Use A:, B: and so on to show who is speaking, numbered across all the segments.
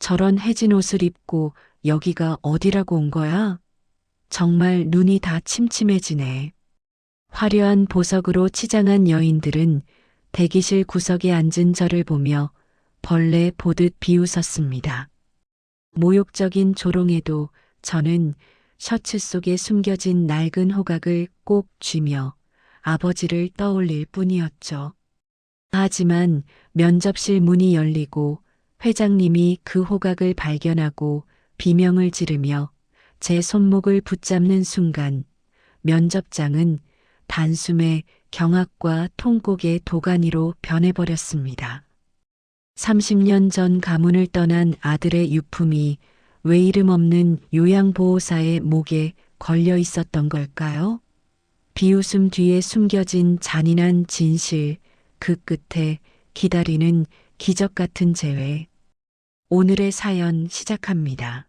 A: 저런 해진 옷을 입고 여기가 어디라고 온 거야? 정말 눈이 다 침침해지네. 화려한 보석으로 치장한 여인들은 대기실 구석에 앉은 저를 보며 벌레 보듯 비웃었습니다. 모욕적인 조롱에도 저는 셔츠 속에 숨겨진 낡은 호각을 꼭 쥐며 아버지를 떠올릴 뿐이었죠. 하지만 면접실 문이 열리고 회장님이 그 호각을 발견하고 비명을 지르며 제 손목을 붙잡는 순간 면접장은 단숨에 경악과 통곡의 도가니로 변해버렸습니다. 30년 전 가문을 떠난 아들의 유품이 왜 이름 없는 요양보호사의 목에 걸려 있었던 걸까요? 비웃음 뒤에 숨겨진 잔인한 진실, 그 끝에 기다리는 기적 같은 재회. 오늘의 사연 시작합니다.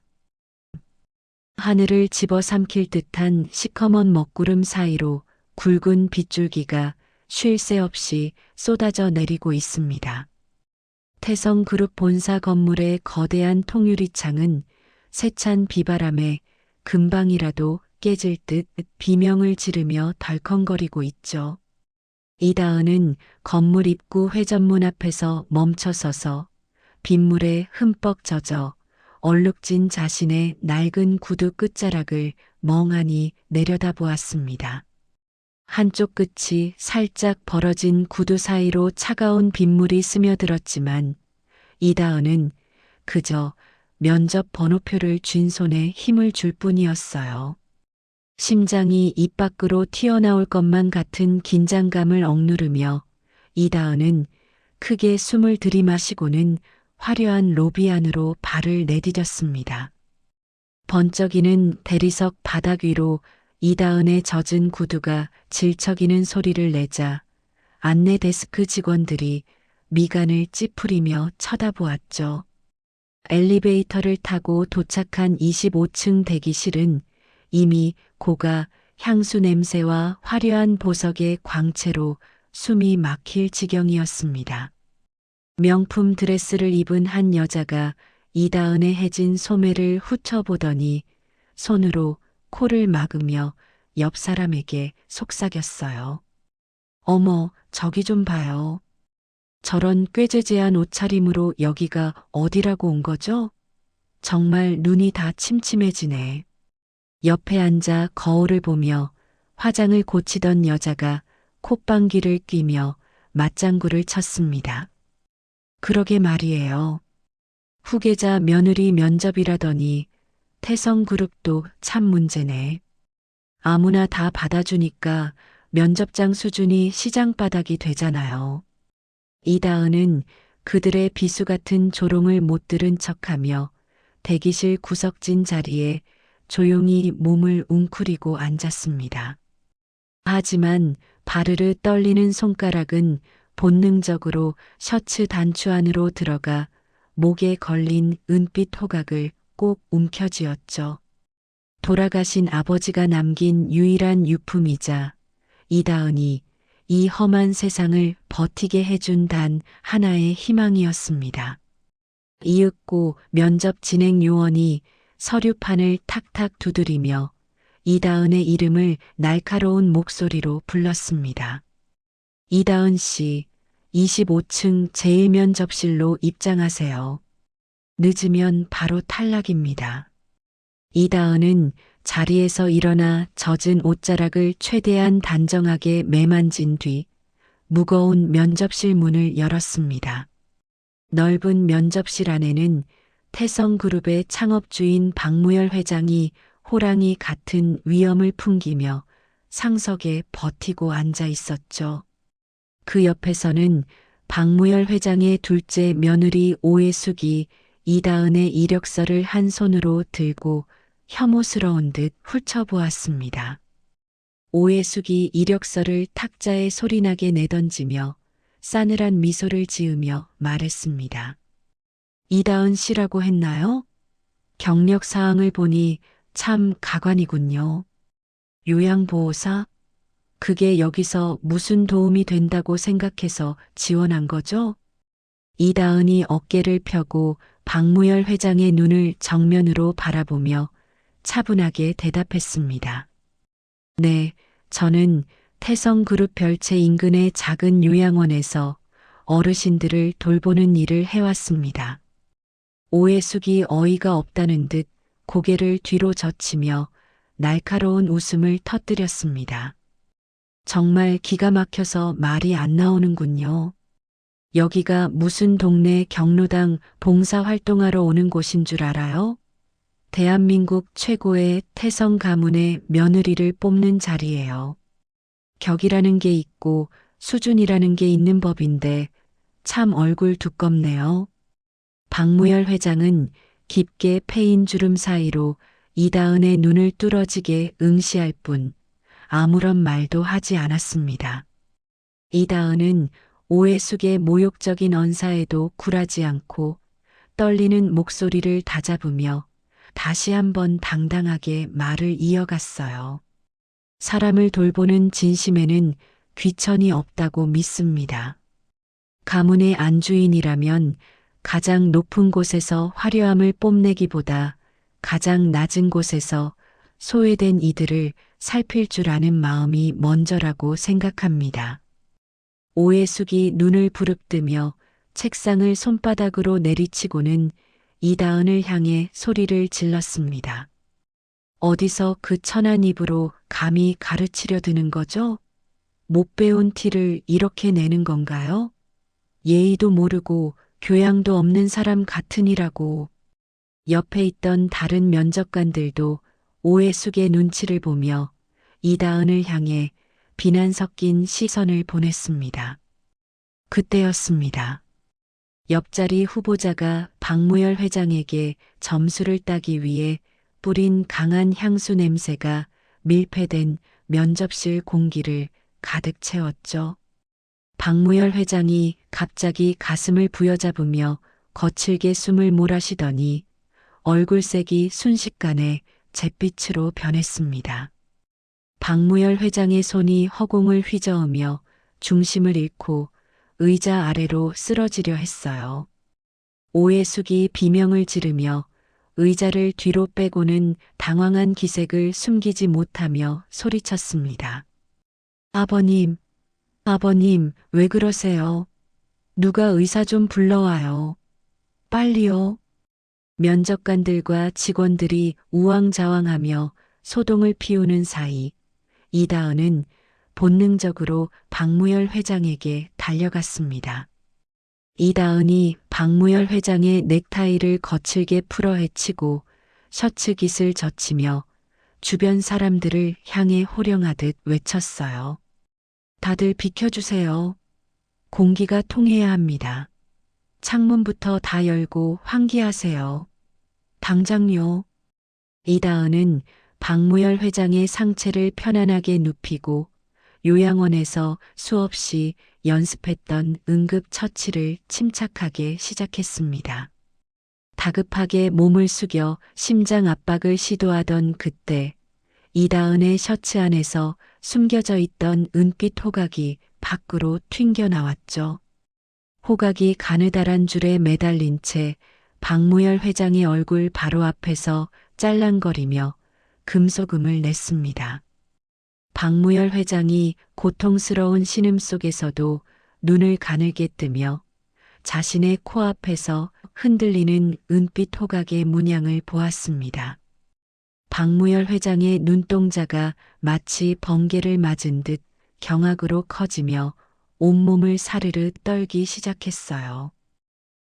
A: 하늘을 집어삼킬 듯한 시커먼 먹구름 사이로 굵은 빗줄기가 쉴 새 없이 쏟아져 내리고 있습니다. 태성그룹 본사 건물의 거대한 통유리창은 세찬 비바람에 금방이라도 깨질 듯 비명을 지르며 덜컹거리고 있죠. 이다은은 건물 입구 회전문 앞에서 멈춰서서 빗물에 흠뻑 젖어 얼룩진 자신의 낡은 구두 끝자락을 멍하니 내려다보았습니다. 한쪽 끝이 살짝 벌어진 구두 사이로 차가운 빗물이 스며들었지만 이다은은 그저 면접 번호표를 쥔 손에 힘을 줄 뿐이었어요. 심장이 입 밖으로 튀어나올 것만 같은 긴장감을 억누르며 이다은은 크게 숨을 들이마시고는 화려한 로비 안으로 발을 내디뎠습니다. 번쩍이는 대리석 바닥 위로 이다은의 젖은 구두가 질척이는 소리를 내자 안내 데스크 직원들이 미간을 찌푸리며 쳐다보았죠. 엘리베이터를 타고 도착한 25층 대기실은 이미 고가 향수 냄새와 화려한 보석의 광채로 숨이 막힐 지경이었습니다. 명품 드레스를 입은 한 여자가 이다은의 해진 소매를 훑어보더니 손으로 코를 막으며 옆 사람에게 속삭였어요. 어머, 저기 좀 봐요. 저런 꾀죄죄한 옷차림으로 여기가 어디라고 온 거죠? 정말 눈이 다 침침해지네. 옆에 앉아 거울을 보며 화장을 고치던 여자가 콧방귀를 뀌며 맞장구를 쳤습니다. 그러게 말이에요. 후계자 며느리 면접이라더니 태성그룹도 참 문제네. 아무나 다 받아주니까 면접장 수준이 시장 바닥이 되잖아요. 이다은은 그들의 비수 같은 조롱을 못 들은 척하며 대기실 구석진 자리에 조용히 몸을 웅크리고 앉았습니다. 하지만 바르르 떨리는 손가락은 본능적으로 셔츠 단추 안으로 들어가 목에 걸린 은빛 호각을 꼭 움켜쥐었죠. 돌아가신 아버지가 남긴 유일한 유품이자 이다은이 이 험한 세상을 버티게 해준 단 하나의 희망이었습니다. 이윽고 면접 진행 요원이 서류판을 탁탁 두드리며 이다은의 이름을 날카로운 목소리로 불렀습니다. 이다은 씨, 25층 제1면접실로 입장하세요. 늦으면 바로 탈락입니다. 이다은은 자리에서 일어나 젖은 옷자락을 최대한 단정하게 매만진 뒤 무거운 면접실 문을 열었습니다. 넓은 면접실 안에는 태성그룹의 창업주인 박무열 회장이 호랑이 같은 위엄을 풍기며 상석에 버티고 앉아 있었죠. 그 옆에서는 박무열 회장의 둘째 며느리 오해숙이 이다은의 이력서를 한 손으로 들고 혐오스러운 듯 훑어보았습니다. 오해숙이 이력서를 탁자에 소리나게 내던지며 싸늘한 미소를 지으며 말했습니다. 이다은 씨라고 했나요? 경력 사항을 보니 참 가관이군요. 요양보호사? 그게 여기서 무슨 도움이 된다고 생각해서 지원한 거죠? 이다은이 어깨를 펴고 박무열 회장의 눈을 정면으로 바라보며 차분하게 대답했습니다. 네, 저는 태성그룹 별채 인근의 작은 요양원에서 어르신들을 돌보는 일을 해왔습니다. 오해숙이 어이가 없다는 듯 고개를 뒤로 젖히며 날카로운 웃음을 터뜨렸습니다. 정말 기가 막혀서 말이 안 나오는군요. 여기가 무슨 동네 경로당 봉사활동하러 오는 곳인 줄 알아요? 대한민국 최고의 태성 가문의 며느리를 뽑는 자리예요. 격이라는 게 있고 수준이라는 게 있는 법인데 참 얼굴 두껍네요. 박무열 회장은 깊게 패인 주름 사이로 이다은의 눈을 뚫어지게 응시할 뿐 아무런 말도 하지 않았습니다. 이다은은 오해숙의 모욕적인 언사에도 굴하지 않고 떨리는 목소리를 다잡으며 다시 한번 당당하게 말을 이어갔어요. 사람을 돌보는 진심에는 귀천이 없다고 믿습니다. 가문의 안주인이라면 가장 높은 곳에서 화려함을 뽐내기보다 가장 낮은 곳에서 소외된 이들을 살필 줄 아는 마음이 먼저라고 생각합니다. 오해숙이 눈을 부릅뜨며 책상을 손바닥으로 내리치고는 이다은을 향해 소리를 질렀습니다. 어디서 그 천한 입으로 감히 가르치려 드는 거죠? 못 배운 티를 이렇게 내는 건가요? 예의도 모르고 교양도 없는 사람 같으니라고. 옆에 있던 다른 면접관들도 오해숙의 눈치를 보며 이다은을 향해 비난 섞인 시선을 보냈습니다. 그때였습니다. 옆자리 후보자가 박무열 회장에게 점수를 따기 위해 뿌린 강한 향수 냄새가 밀폐된 면접실 공기를 가득 채웠죠. 박무열 회장이 갑자기 가슴을 부여잡으며 거칠게 숨을 몰아쉬더니 얼굴색이 순식간에 잿빛으로 변했습니다. 박무열 회장의 손이 허공을 휘저으며 중심을 잃고 의자 아래로 쓰러지려 했어요. 오해숙이 비명을 지르며 의자를 뒤로 빼고는 당황한 기색을 숨기지 못하며 소리쳤습니다. 아버님, 아버님, 왜 그러세요? 누가 의사 좀 불러와요. 빨리요. 면접관들과 직원들이 우왕좌왕하며 소동을 피우는 사이 이다은은 본능적으로 박무열 회장에게 달려갔습니다. 이다은이 박무열 회장의 넥타이를 거칠게 풀어 헤치고 셔츠 깃을 젖히며 주변 사람들을 향해 호령하듯 외쳤어요. 다들 비켜주세요. 공기가 통해야 합니다. 창문부터 다 열고 환기하세요. 당장요. 이다은은 박무열 회장의 상체를 편안하게 눕히고 요양원에서 수없이 연습했던 응급 처치를 침착하게 시작했습니다. 다급하게 몸을 숙여 심장 압박을 시도하던 그때 이다은의 셔츠 안에서 숨겨져 있던 은빛 호각이 밖으로 튕겨 나왔죠. 호각이 가느다란 줄에 매달린 채 박무열 회장의 얼굴 바로 앞에서 짤랑거리며 금소금을 냈습니다. 박무열 회장이 고통스러운 신음 속에서도 눈을 가늘게 뜨며 자신의 코앞에서 흔들리는 은빛 호각의 문양을 보았습니다. 박무열 회장의 눈동자가 마치 번개를 맞은 듯 경악으로 커지며 온몸을 사르르 떨기 시작했어요.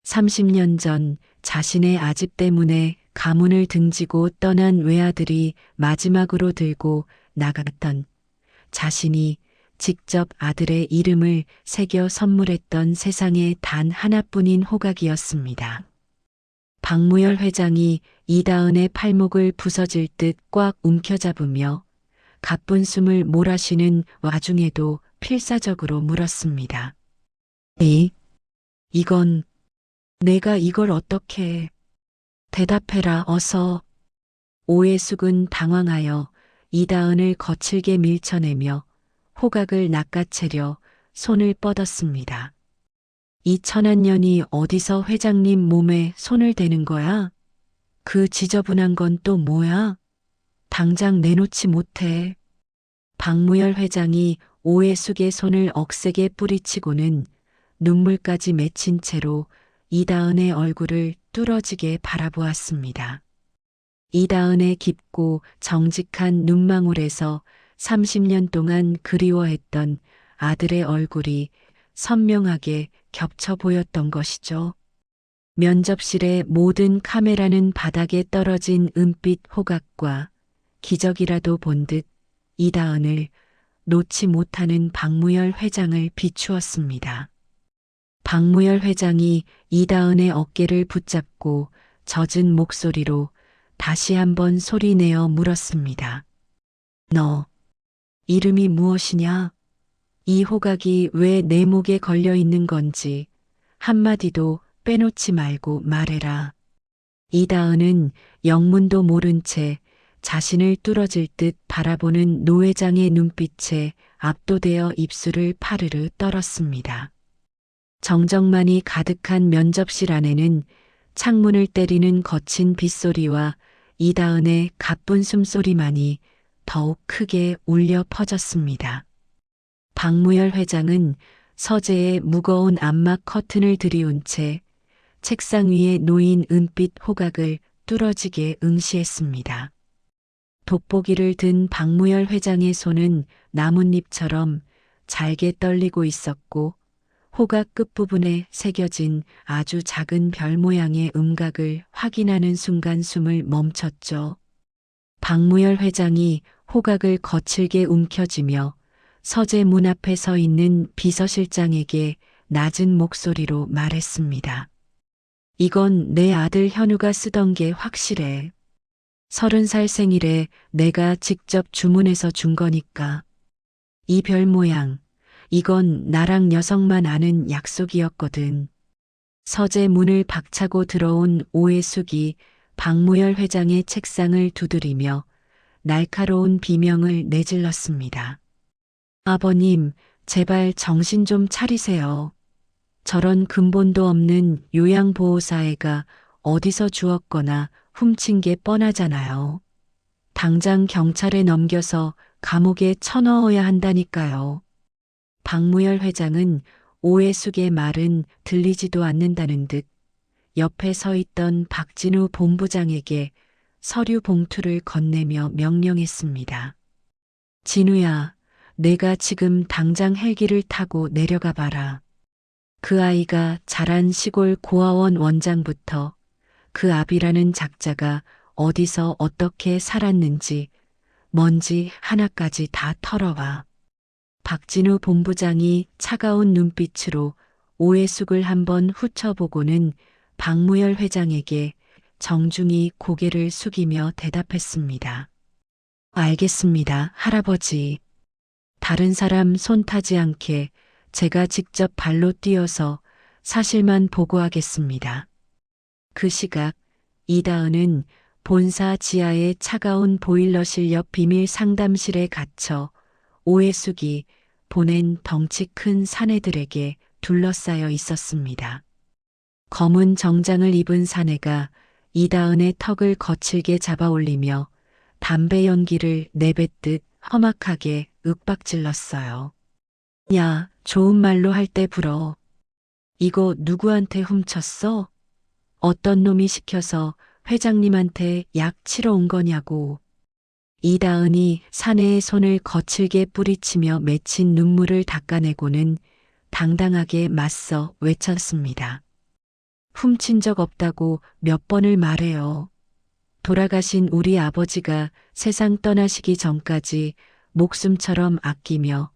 A: 30년 전 자신의 아집 때문에 가문을 등지고 떠난 외아들이 마지막으로 들고 나갔던 자신이 직접 아들의 이름을 새겨 선물했던 세상에 단 하나뿐인 호각이었습니다. 박무열 회장이 이다은의 팔목을 부서질 듯 꽉 움켜잡으며 가쁜 숨을 몰아쉬는 와중에도 필사적으로 물었습니다. 이건 내가 이걸 어떻게 대답해라 어서. 오해숙은 당황하여 이다은을 거칠게 밀쳐내며 호각을 낚아채려 손을 뻗었습니다. 이 천한 년이 어디서 회장님 몸에 손을 대는 거야? 그 지저분한 건 또 뭐야? 당장 내놓지 못해. 박무열 회장이 오해숙의 손을 억세게 뿌리치고는 눈물까지 맺힌 채로 이다은의 얼굴을 뚫어지게 바라보았습니다. 이다은의 깊고 정직한 눈망울에서 30년 동안 그리워했던 아들의 얼굴이 선명하게 겹쳐 보였던 것이죠. 면접실의 모든 카메라는 바닥에 떨어진 은빛 호각과 기적이라도 본 듯 이다은을 놓지 못하는 박무열 회장을 비추었습니다. 박무열 회장이 이다은의 어깨를 붙잡고 젖은 목소리로 다시 한번 소리내어 물었습니다. 너, 이름이 무엇이냐? 이 호각이 왜 내 목에 걸려 있는 건지 한마디도 빼놓지 말고 말해라. 이다은은 영문도 모른 채 자신을 뚫어질 듯 바라보는 노 회장의 눈빛에 압도되어 입술을 파르르 떨었습니다. 정적만이 가득한 면접실 안에는 창문을 때리는 거친 빗소리와 이다은의 가쁜 숨소리만이 더욱 크게 울려 퍼졌습니다. 박무열 회장은 서재에 무거운 암막 커튼을 들이운 채 책상 위에 놓인 은빛 호각을 뚫어지게 응시했습니다. 돋보기를 든 박무열 회장의 손은 나뭇잎처럼 잘게 떨리고 있었고 호각 끝부분에 새겨진 아주 작은 별 모양의 음각을 확인하는 순간 숨을 멈췄죠. 박무열 회장이 호각을 거칠게 움켜쥐며 서재 문 앞에 서 있는 비서실장에게 낮은 목소리로 말했습니다. 이건 내 아들 현우가 쓰던 게 확실해. 30살 생일에 내가 직접 주문해서 준 거니까. 이 별 모양, 이건 나랑 녀석만 아는 약속이었거든. 서재 문을 박차고 들어온 오해숙이 박무열 회장의 책상을 두드리며 날카로운 비명을 내질렀습니다. 아버님, 제발 정신 좀 차리세요. 저런 근본도 없는 요양보호사애가 어디서 주웠거나 훔친 게 뻔하잖아요. 당장 경찰에 넘겨서 감옥에 쳐넣어야 한다니까요. 박무열 회장은 오해숙의 말은 들리지도 않는다는 듯 옆에 서 있던 박진우 본부장에게 서류 봉투를 건네며 명령했습니다. 진우야, 내가 지금 당장 헬기를 타고 내려가 봐라. 그 아이가 자란 시골 고아원 원장부터 그 아비라는 작자가 어디서 어떻게 살았는지 뭔지 하나까지 다 털어와. 박진우 본부장이 차가운 눈빛으로 오해숙을 한번 훑어보고는 박무열 회장에게 정중히 고개를 숙이며 대답했습니다. 알겠습니다, 할아버지. 다른 사람 손 타지 않게 제가 직접 발로 뛰어서 사실만 보고하겠습니다. 그 시각 이다은은 본사 지하의 차가운 보일러실 옆 비밀 상담실에 갇혀 오해숙이 보낸 덩치 큰 사내들에게 둘러싸여 있었습니다. 검은 정장을 입은 사내가 이다은의 턱을 거칠게 잡아올리며 담배 연기를 내뱉듯 험악하게 윽박질렀어요. 야, 좋은 말로 할 때 불어. 이거 누구한테 훔쳤어? 어떤 놈이 시켜서 회장님한테 약 치러 온 거냐고. 이다은이 사내의 손을 거칠게 뿌리치며 맺힌 눈물을 닦아내고는 당당하게 맞서 외쳤습니다. 훔친 적 없다고 몇 번을 말해요. 돌아가신 우리 아버지가 세상 떠나시기 전까지 목숨처럼 아끼며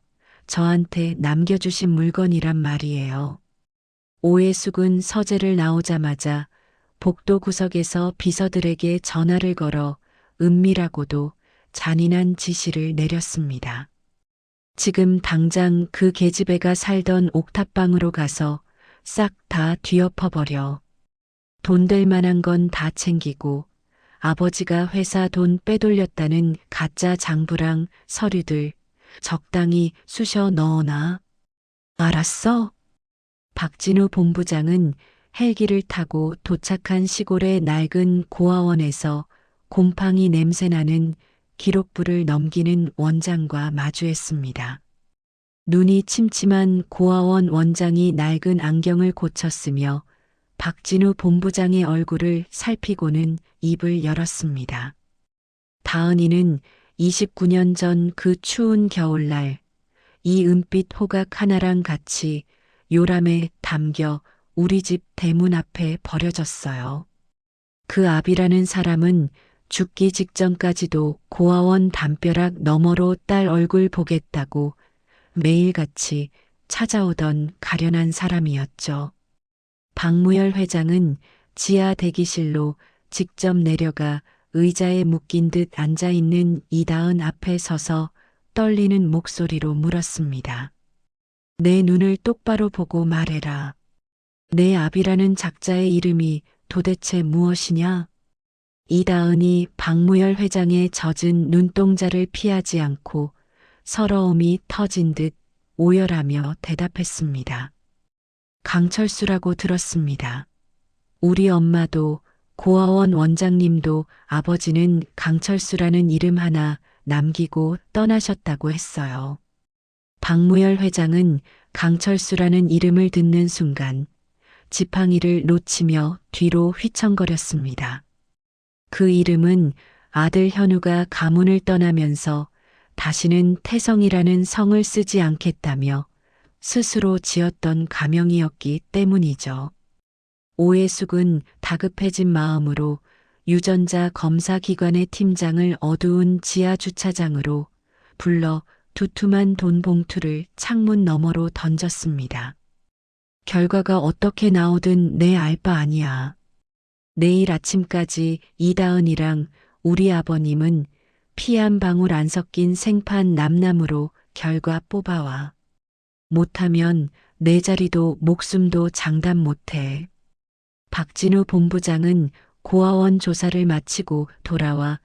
A: 저한테 남겨주신 물건이란 말이에요. 오해숙은 서재를 나오자마자 복도 구석에서 비서들에게 전화를 걸어 은밀하고도 잔인한 지시를 내렸습니다. 지금 당장 그 계집애가 살던 옥탑방으로 가서 싹 다 뒤엎어버려. 돈 될 만한 건 다 챙기고 아버지가 회사 돈 빼돌렸다는 가짜 장부랑 서류들 적당히 쑤셔 넣어놔. 알았어? 박진우 본부장은 헬기를 타고 도착한 시골의 낡은 고아원에서 곰팡이 냄새나는 기록부를 넘기는 원장과 마주했습니다. 눈이 침침한 고아원 원장이 낡은 안경을 고쳤으며 박진우 본부장의 얼굴을 살피고는 입을 열었습니다. 다은이는 29년 전 그 추운 겨울날 이 은빛 호각 하나랑 같이 요람에 담겨 우리 집 대문 앞에 버려졌어요. 그 아비라는 사람은 죽기 직전까지도 고아원 담벼락 너머로 딸 얼굴 보겠다고 매일같이 찾아오던 가련한 사람이었죠. 박무열 회장은 지하 대기실로 직접 내려가 의자에 묶인 듯 앉아있는 이다은 앞에 서서 떨리는 목소리로 물었습니다. 내 눈을 똑바로 보고 말해라. 내 아비라는 작자의 이름이 도대체 무엇이냐? 이다은이 박무열 회장의 젖은 눈동자를 피하지 않고 서러움이 터진 듯 오열하며 대답했습니다. 강철수라고 들었습니다. 우리 엄마도 고아원 원장님도 아버지는 강철수라는 이름 하나 남기고 떠나셨다고 했어요. 박무열 회장은 강철수라는 이름을 듣는 순간 지팡이를 놓치며 뒤로 휘청거렸습니다. 그 이름은 아들 현우가 가문을 떠나면서 다시는 태성이라는 성을 쓰지 않겠다며 스스로 지었던 가명이었기 때문이죠. 오해숙은 다급해진 마음으로 유전자 검사기관의 팀장을 어두운 지하 주차장으로 불러 두툼한 돈 봉투를 창문 너머로 던졌습니다. 결과가 어떻게 나오든 내 알 바 아니야. 내일 아침까지 이다은이랑 우리 아버님은 피 한 방울 안 섞인 생판 남남으로 결과 뽑아와. 못하면 내 자리도 목숨도 장담 못해. 박진우 본부장은 고아원 조사를 마치고 돌아와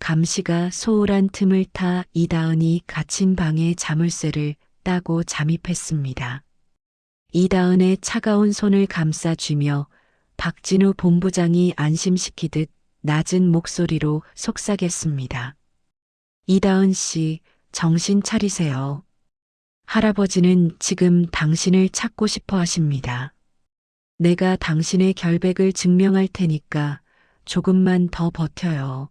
A: 감시가 소홀한 틈을 타 이다은이 갇힌 방의 자물쇠를 따고 잠입했습니다. 이다은의 차가운 손을 감싸쥐며 박진우 본부장이 안심시키듯 낮은 목소리로 속삭였습니다. 이다은 씨, 정신 차리세요. 할아버지는 지금 당신을 찾고 싶어 하십니다. 내가 당신의 결백을 증명할 테니까 조금만 더 버텨요.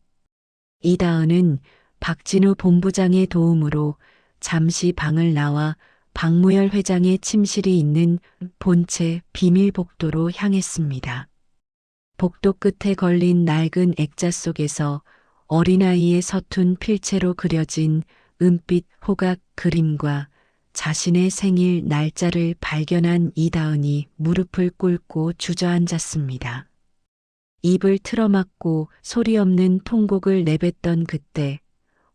A: 이다은은 박진우 본부장의 도움으로 잠시 방을 나와 박무열 회장의 침실이 있는 본체 비밀 복도로 향했습니다. 복도 끝에 걸린 낡은 액자 속에서 어린아이의 서툰 필체로 그려진 은빛 호각 그림과 자신의 생일 날짜를 발견한 이다은이 무릎을 꿇고 주저앉았습니다. 입을 틀어막고 소리 없는 통곡을 내뱉던 그때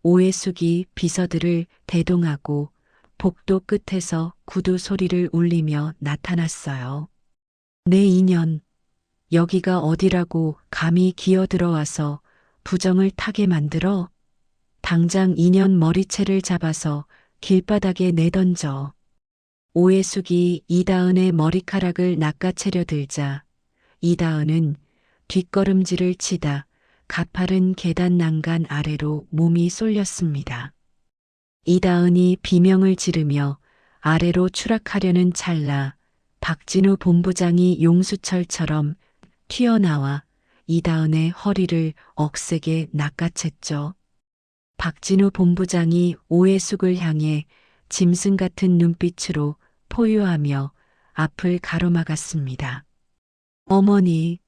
A: 오해숙이 비서들을 대동하고 복도 끝에서 구두 소리를 울리며 나타났어요. 내 인연, 여기가 어디라고 감히 기어들어와서 부정을 타게 만들어? 당장 인연 머리채를 잡아서 길바닥에 내던져. 오해숙이 이다은의 머리카락을 낚아채려 들자 이다은은 뒷걸음질을 치다 가파른 계단 난간 아래로 몸이 쏠렸습니다. 이다은이 비명을 지르며 아래로 추락하려는 찰나 박진우 본부장이 용수철처럼 튀어나와 이다은의 허리를 억세게 낚아챘죠. 박진우 본부장이 오해숙을 향해 짐승 같은 눈빛으로 포효하며 앞을 가로막았습니다. 어머니,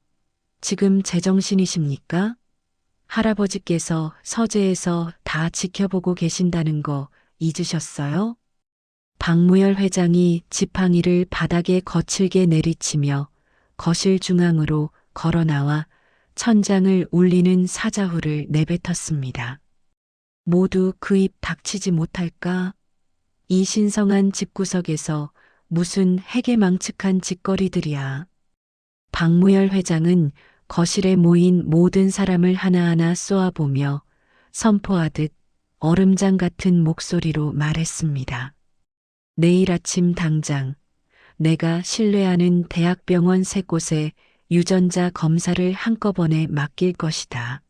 A: 지금 제정신이십니까? 할아버지께서 서재에서 다 지켜보고 계신다는 거 잊으셨어요? 박무열 회장이 지팡이를 바닥에 거칠게 내리치며 거실 중앙으로 걸어나와 천장을 울리는 사자후를 내뱉었습니다. 모두 그 입 닥치지 못할까? 이 신성한 집구석에서 무슨 해괴망측한 짓거리들이야. 박무열 회장은 거실에 모인 모든 사람을 하나하나 쏘아보며 선포하듯 얼음장 같은 목소리로 말했습니다. 내일 아침 당장 내가 신뢰하는 대학병원 3곳에 유전자 검사를 한꺼번에 맡길 것이다.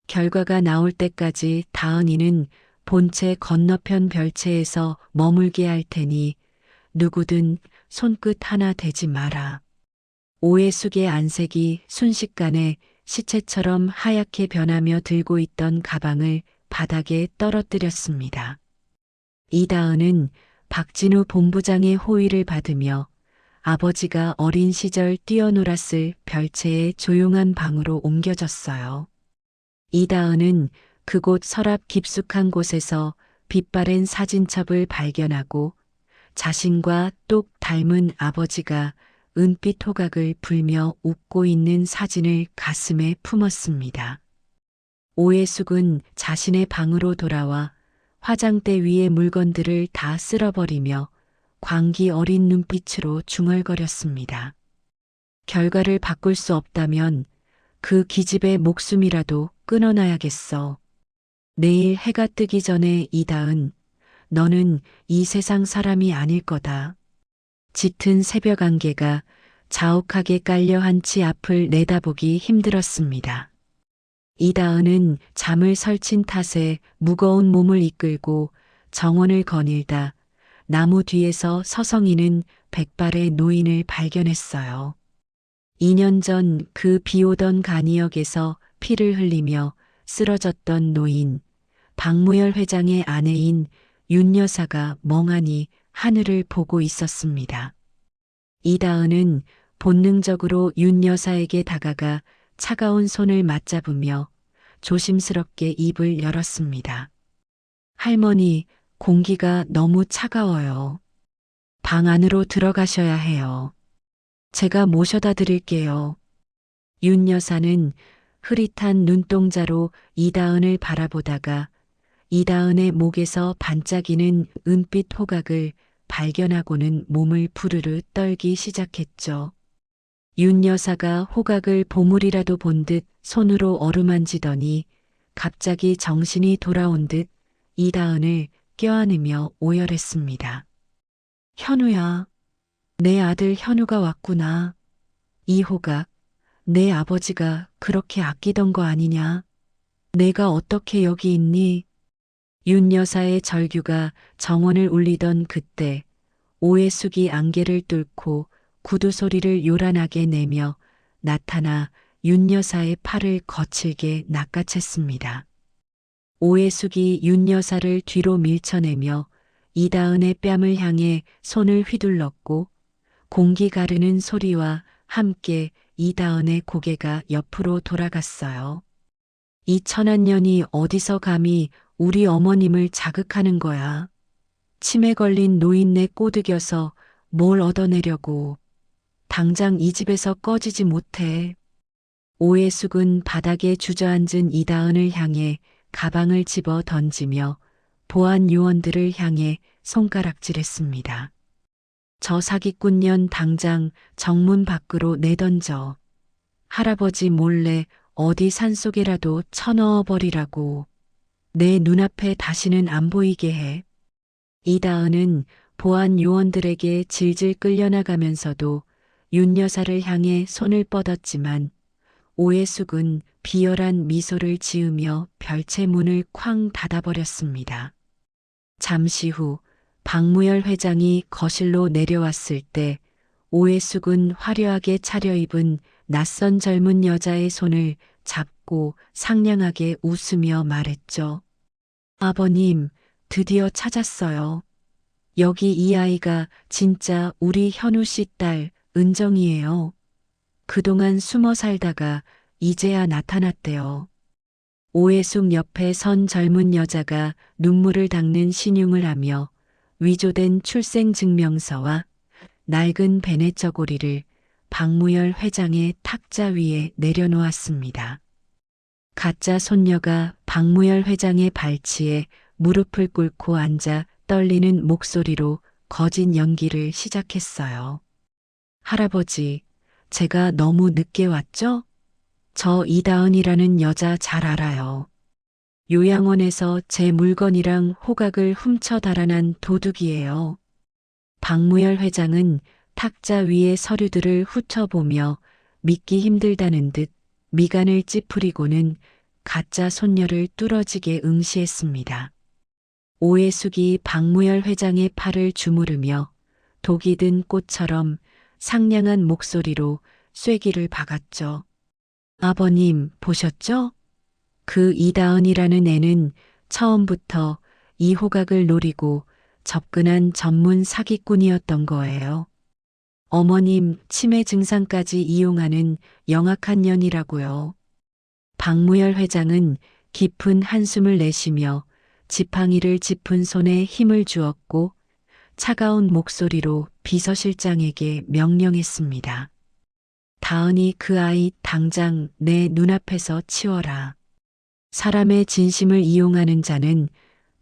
A: 결과가 나올 때까지 다은이는 본체 건너편 별채에서 머물게 할 테니 누구든 손끝 하나 대지 마라. 오해숙의 안색이 순식간에 시체처럼 하얗게 변하며 들고 있던 가방을 바닥에 떨어뜨렸습니다. 이다은은 박진우 본부장의 호의를 받으며 아버지가 어린 시절 뛰어놀았을 별채의 조용한 방으로 옮겨졌어요. 이다은은 그곳 서랍 깊숙한 곳에서 빛바랜 사진첩을 발견하고 자신과 똑 닮은 아버지가 은빛 호각을 불며 웃고 있는 사진을 가슴에 품었습니다. 오해숙은 자신의 방으로 돌아와 화장대 위의 물건들을 다 쓸어버리며 광기 어린 눈빛으로 중얼거렸습니다. 결과를 바꿀 수 없다면 그 기집의 목숨이라도 끊어놔야겠어. 내일 해가 뜨기 전에 이다은, 너는 이 세상 사람이 아닐 거다. 짙은 새벽 안개가 자욱하게 깔려 한치 앞을 내다보기 힘들었습니다. 이다은은 잠을 설친 탓에 무거운 몸을 이끌고 정원을 거닐다 나무 뒤에서 서성이는 백발의 노인을 발견했어요. 2년 전 그 비오던 간이역에서 피를 흘리며 쓰러졌던 노인, 박무열 회장의 아내인 윤 여사가 멍하니 하늘을 보고 있었습니다. 이다은은 본능적으로 윤 여사에게 다가가 차가운 손을 맞잡으며 조심스럽게 입을 열었습니다. 할머니, 공기가 너무 차가워요. 방 안으로 들어가셔야 해요. 제가 모셔다 드릴게요. 윤 여사는 흐릿한 눈동자로 이다은을 바라보다가 이다은의 목에서 반짝이는 은빛 호각을 발견하고는 몸을 부르르 떨기 시작했죠. 윤 여사가 호각을 보물이라도 본 듯 손으로 어루만지더니 갑자기 정신이 돌아온 듯 이다은을 껴안으며 오열했습니다. 현우야, 내 아들 현우가 왔구나. 이 호각, 내 아버지가 그렇게 아끼던 거 아니냐? 내가 어떻게 여기 있니? 윤 여사의 절규가 정원을 울리던 그때 오해숙이 안개를 뚫고 구두 소리를 요란하게 내며 나타나 윤 여사의 팔을 거칠게 낚아챘습니다. 오해숙이 윤 여사를 뒤로 밀쳐내며 이다은의 뺨을 향해 손을 휘둘렀고 공기 가르는 소리와 함께 이다은의 고개가 옆으로 돌아갔어요. 이 천한년이 어디서 감히 우리 어머님을 자극하는 거야. 치매 걸린 노인네 꼬드겨서 뭘 얻어내려고. 당장 이 집에서 꺼지지 못해. 오해숙은 바닥에 주저앉은 이다은을 향해 가방을 집어 던지며 보안 요원들을 향해 손가락질했습니다. 저 사기꾼년 당장 정문 밖으로 내던져. 할아버지 몰래 어디 산속에라도 쳐넣어 버리라고. 내 눈앞에 다시는 안 보이게 해. 이다은은 보안 요원들에게 질질 끌려나가면서도 윤 여사를 향해 손을 뻗었지만 오해숙은 비열한 미소를 지으며 별채 문을 쾅 닫아버렸습니다. 잠시 후 박무열 회장이 거실로 내려왔을 때 오해숙은 화려하게 차려입은 낯선 젊은 여자의 손을 잡고 상냥하게 웃으며 말했죠. 아버님, 드디어 찾았어요. 여기 이 아이가 진짜 우리 현우 씨 딸 은정이에요. 그동안 숨어 살다가 이제야 나타났대요. 오해숙 옆에 선 젊은 여자가 눈물을 닦는 신용을 하며 위조된 출생증명서와 낡은 베네 저고리를 박무열 회장의 탁자 위에 내려놓았습니다. 가짜 손녀가 박무열 회장의 발치에 무릎을 꿇고 앉아 떨리는 목소리로 거짓 연기를 시작했어요. 할아버지, 제가 너무 늦게 왔죠? 저 이다은이라는 여자 잘 알아요. 요양원에서 제 물건이랑 호각을 훔쳐 달아난 도둑이에요. 박무열 회장은 탁자 위의 서류들을 훑어보며 믿기 힘들다는 듯 미간을 찌푸리고는 가짜 손녀를 뚫어지게 응시했습니다. 오해숙이 박무열 회장의 팔을 주무르며 독이 든 꽃처럼 상냥한 목소리로 쐐기를 박았죠. 아버님, 보셨죠? 그 이다은이라는 애는 처음부터 이 호각을 노리고 접근한 전문 사기꾼이었던 거예요. 어머님 치매 증상까지 이용하는 영악한 년이라고요. 박무열 회장은 깊은 한숨을 내쉬며 지팡이를 짚은 손에 힘을 주었고 차가운 목소리로 비서실장에게 명령했습니다. 다은이 그 아이 당장 내 눈앞에서 치워라. 사람의 진심을 이용하는 자는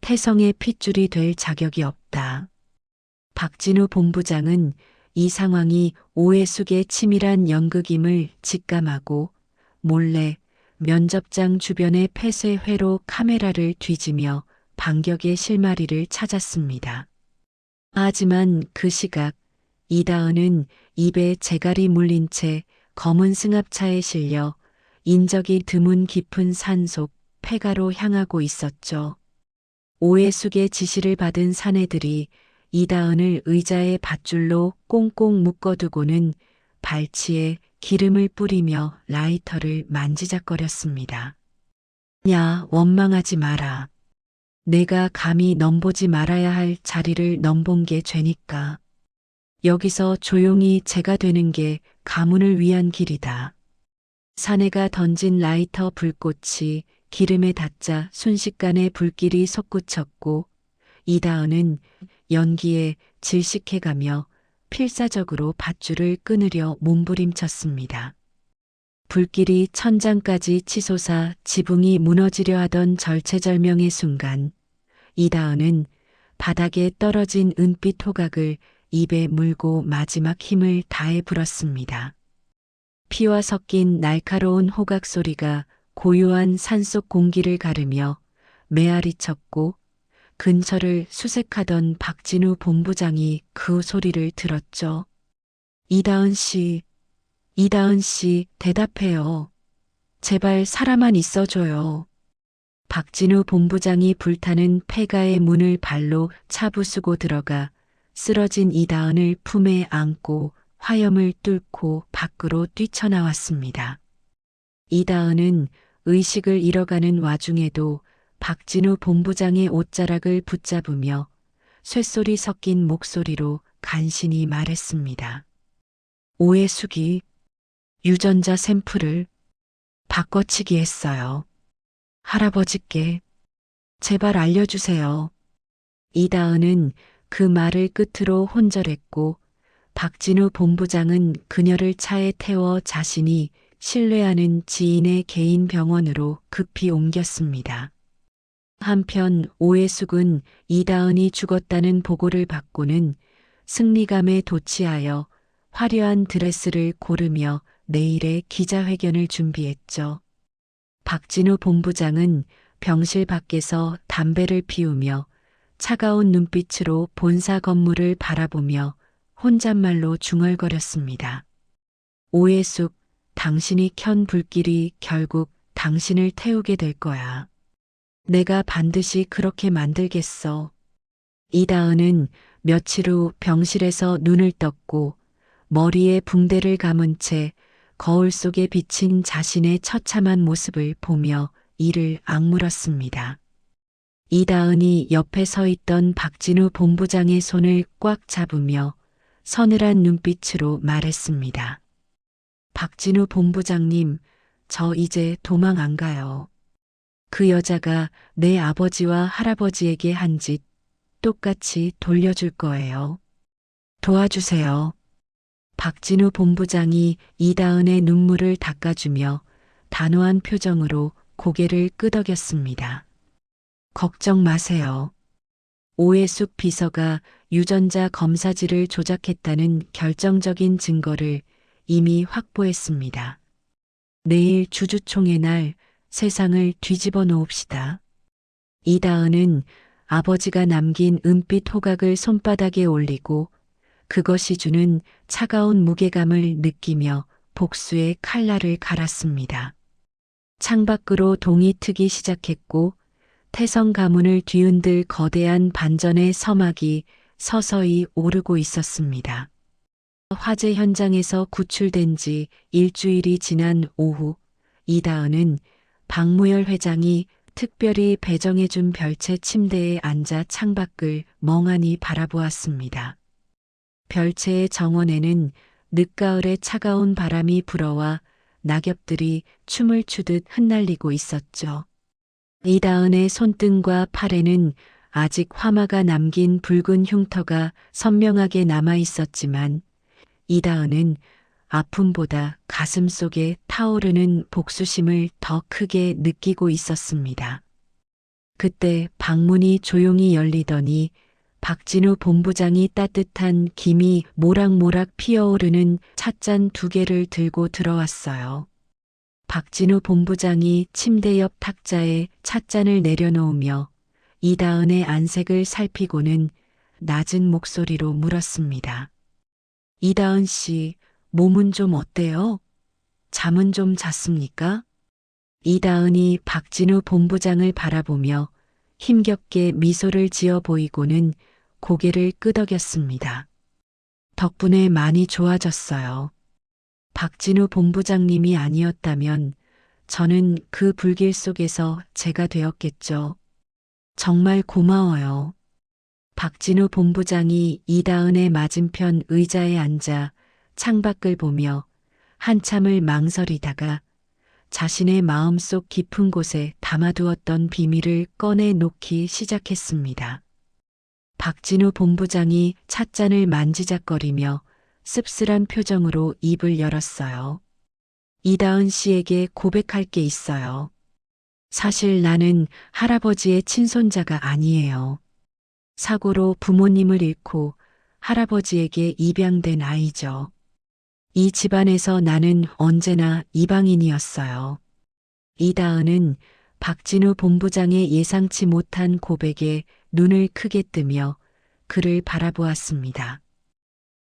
A: 태성의 핏줄이 될 자격이 없다. 박진우 본부장은 이 상황이 오해숙의 치밀한 연극임을 직감하고 몰래 면접장 주변의 폐쇄회로 카메라를 뒤지며 반격의 실마리를 찾았습니다. 하지만 그 시각 이다은은 입에 재갈이 물린 채 검은 승합차에 실려 인적이 드문 깊은 산속 폐가로 향하고 있었죠. 오해숙의 지시를 받은 사내들이 이다은을 의자의 밧줄로 꽁꽁 묶어두고는 발치에 기름을 뿌리며 라이터를 만지작거렸습니다. 야, 원망하지 마라. 내가 감히 넘보지 말아야 할 자리를 넘본 게 죄니까. 여기서 조용히 제가 되는 게 가문을 위한 길이다. 사내가 던진 라이터 불꽃이 기름에 닿자 순식간에 불길이 솟구쳤고 이다은은 연기에 질식해가며 필사적으로 밧줄을 끊으려 몸부림쳤습니다. 불길이 천장까지 치솟아 지붕이 무너지려 하던 절체절명의 순간 이다은은 바닥에 떨어진 은빛 호각을 입에 물고 마지막 힘을 다해 불었습니다. 피와 섞인 날카로운 호각 소리가 고요한 산속 공기를 가르며 메아리 쳤고 근처를 수색하던 박진우 본부장이 그 소리를 들었죠. 이다은 씨, 대답해요. 제발 살아만 있어줘요. 박진우 본부장이 불타는 폐가의 문을 발로 차부수고 들어가 쓰러진 이다은을 품에 안고 화염을 뚫고 밖으로 뛰쳐나왔습니다. 이다은은 의식을 잃어가는 와중에도 박진우 본부장의 옷자락을 붙잡으며 쇳소리 섞인 목소리로 간신히 말했습니다. 오해숙이 유전자 샘플을 바꿔치기 했어요. 할아버지께 제발 알려주세요. 이다은은 그 말을 끝으로 혼절했고 박진우 본부장은 그녀를 차에 태워 자신이 신뢰하는 지인의 개인 병원으로 급히 옮겼습니다. 한편 오해숙은 이다은이 죽었다는 보고를 받고는 승리감에 도취하여 화려한 드레스를 고르며 내일의 기자회견을 준비했죠. 박진우 본부장은 병실 밖에서 담배를 피우며 차가운 눈빛으로 본사 건물을 바라보며 혼잣말로 중얼거렸습니다. 오해숙, 당신이 켠 불길이 결국 당신을 태우게 될 거야. 내가 반드시 그렇게 만들겠어. 이다은은 며칠 후 병실에서 눈을 떴고 머리에 붕대를 감은 채 거울 속에 비친 자신의 처참한 모습을 보며 이를 악물었습니다. 이다은이 옆에 서 있던 박진우 본부장의 손을 꽉 잡으며 서늘한 눈빛으로 말했습니다. 박진우 본부장님, 저 이제 도망 안 가요. 그 여자가 내 아버지와 할아버지에게 한 짓 똑같이 돌려줄 거예요. 도와주세요. 박진우 본부장이 이다은의 눈물을 닦아주며 단호한 표정으로 고개를 끄덕였습니다. 걱정 마세요. 오해숙 비서가 유전자 검사지를 조작했다는 결정적인 증거를 이미 확보했습니다. 내일 주주총회 날 세상을 뒤집어 놓읍시다. 이다은은 아버지가 남긴 은빛 호각을 손바닥에 올리고 그것이 주는 차가운 무게감을 느끼며 복수의 칼날을 갈았습니다. 창밖으로 동이 트기 시작했고 태성 가문을 뒤흔들 거대한 반전의 서막이 서서히 오르고 있었습니다. 화재 현장에서 구출된 지 일주일이 지난 오후, 이다은은 박무열 회장이 특별히 배정해준 별채 침대에 앉아 창밖을 멍하니 바라보았습니다. 별채의 정원에는 늦가을의 차가운 바람이 불어와 낙엽들이 춤을 추듯 흩날리고 있었죠. 이다은의 손등과 팔에는 아직 화마가 남긴 붉은 흉터가 선명하게 남아 있었지만 이다은은 아픔보다 가슴 속에 타오르는 복수심을 더 크게 느끼고 있었습니다. 그때 방문이 조용히 열리더니 박진우 본부장이 따뜻한 김이 모락모락 피어오르는 찻잔 2개를 들고 들어왔어요. 박진우 본부장이 침대 옆 탁자에 찻잔을 내려놓으며 이다은의 안색을 살피고는 낮은 목소리로 물었습니다. 이다은 씨, 몸은 좀 어때요? 잠은 좀 잤습니까? 이다은이 박진우 본부장을 바라보며 힘겹게 미소를 지어 보이고는 고개를 끄덕였습니다. 덕분에 많이 좋아졌어요. 박진우 본부장님이 아니었다면 저는 그 불길 속에서 제가 되었겠죠. 정말 고마워요. 박진우 본부장이 이다은의 맞은편 의자에 앉아 창밖을 보며 한참을 망설이다가 자신의 마음속 깊은 곳에 담아두었던 비밀을 꺼내놓기 시작했습니다. 박진우 본부장이 찻잔을 만지작거리며 씁쓸한 표정으로 입을 열었어요. 이다은 씨에게 고백할 게 있어요. 사실 나는 할아버지의 친손자가 아니에요. 사고로 부모님을 잃고 할아버지에게 입양된 아이죠. 이 집안에서 나는 언제나 이방인이었어요. 이다은은 박진우 본부장의 예상치 못한 고백에 눈을 크게 뜨며 그를 바라보았습니다.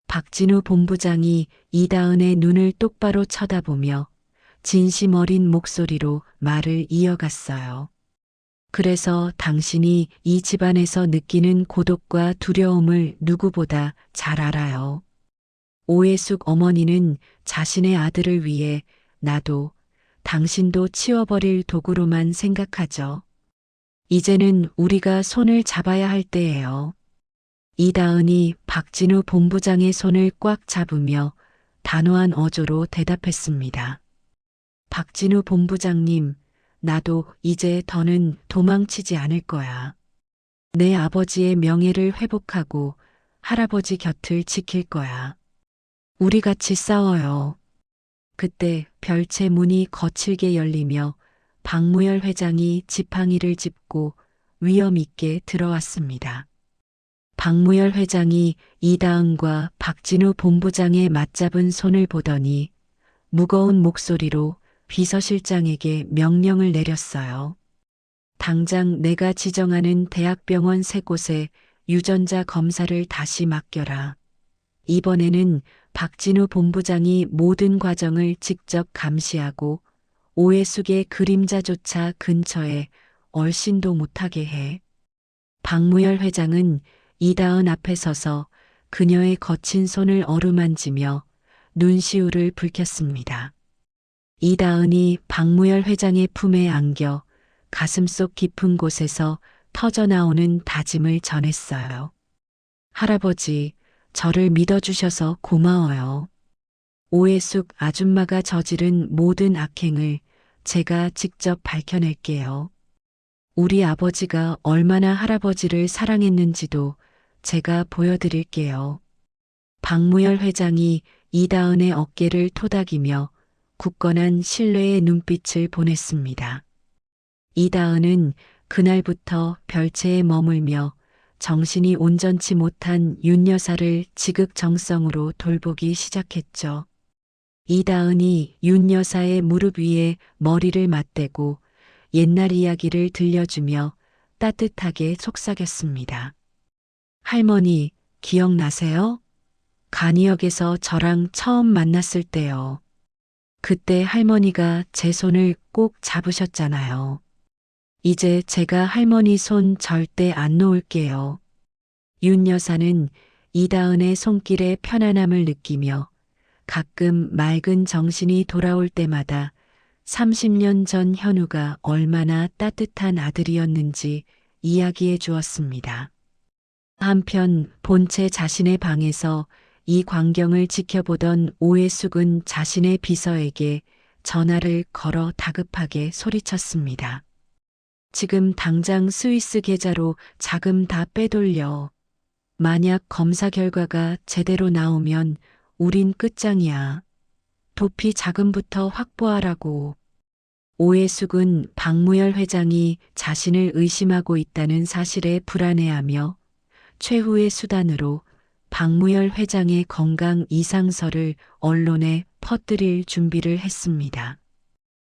A: 박진우 본부장이 이다은의 눈을 똑바로 쳐다보며 진심 어린 목소리로 말을 이어갔어요. 그래서 당신이 이 집안에서 느끼는 고독과 두려움을 누구보다 잘 알아요. 오해숙 어머니는 자신의 아들을 위해 나도 당신도 치워버릴 도구로만 생각하죠. 이제는 우리가 손을 잡아야 할 때예요. 이다은이 박진우 본부장의 손을 꽉 잡으며 단호한 어조로 대답했습니다. 박진우 본부장님, 나도 이제 더는 도망치지 않을 거야. 내 아버지의 명예를 회복하고 할아버지 곁을 지킬 거야. 우리 같이 싸워요. 그때 별채 문이 거칠게 열리며 박무열 회장이 지팡이를 짚고 위험 있게 들어왔습니다. 박무열 회장이 이다은과 박진우 본부장의 맞잡은 손을 보더니 무거운 목소리로 비서실장에게 명령을 내렸어요. 당장 내가 지정하는 대학병원 3곳에 유전자 검사를 다시 맡겨라. 이번에는 박진우 본부장이 모든 과정을 직접 감시하고 오해숙의 그림자조차 근처에 얼씬도 못하게 해. 박무열 회장은 이다은 앞에 서서 그녀의 거친 손을 어루만지며 눈시울을 붉혔습니다. 이다은이 박무열 회장의 품에 안겨 가슴속 깊은 곳에서 터져나오는 다짐을 전했어요. 할아버지, 저를 믿어주셔서 고마워요. 오해숙 아줌마가 저지른 모든 악행을 제가 직접 밝혀낼게요. 우리 아버지가 얼마나 할아버지를 사랑했는지도 제가 보여드릴게요. 박무열 회장이 이다은의 어깨를 토닥이며 굳건한 신뢰의 눈빛을 보냈습니다. 이다은은 그날부터 별채에 머물며 정신이 온전치 못한 윤 여사를 지극정성으로 돌보기 시작했죠. 이다은이 윤 여사의 무릎 위에 머리를 맞대고 옛날 이야기를 들려주며 따뜻하게 속삭였습니다. 할머니, 기억나세요? 간이역에서 저랑 처음 만났을 때요. 그때 할머니가 제 손을 꼭 잡으셨잖아요. 이제 제가 할머니 손 절대 안 놓을게요. 윤 여사는 이다은의 손길의 편안함을 느끼며 가끔 맑은 정신이 돌아올 때마다 30년 전 현우가 얼마나 따뜻한 아들이었는지 이야기해 주었습니다. 한편 본체 자신의 방에서 이 광경을 지켜보던 오해숙은 자신의 비서에게 전화를 걸어 다급하게 소리쳤습니다. 지금 당장 스위스 계좌로 자금 다 빼돌려. 만약 검사 결과가 제대로 나오면 우린 끝장이야. 도피 자금부터 확보하라고. 오해숙은 박무열 회장이 자신을 의심하고 있다는 사실에 불안해하며 최후의 수단으로 박무열 회장의 건강 이상설을 언론에 퍼뜨릴 준비를 했습니다.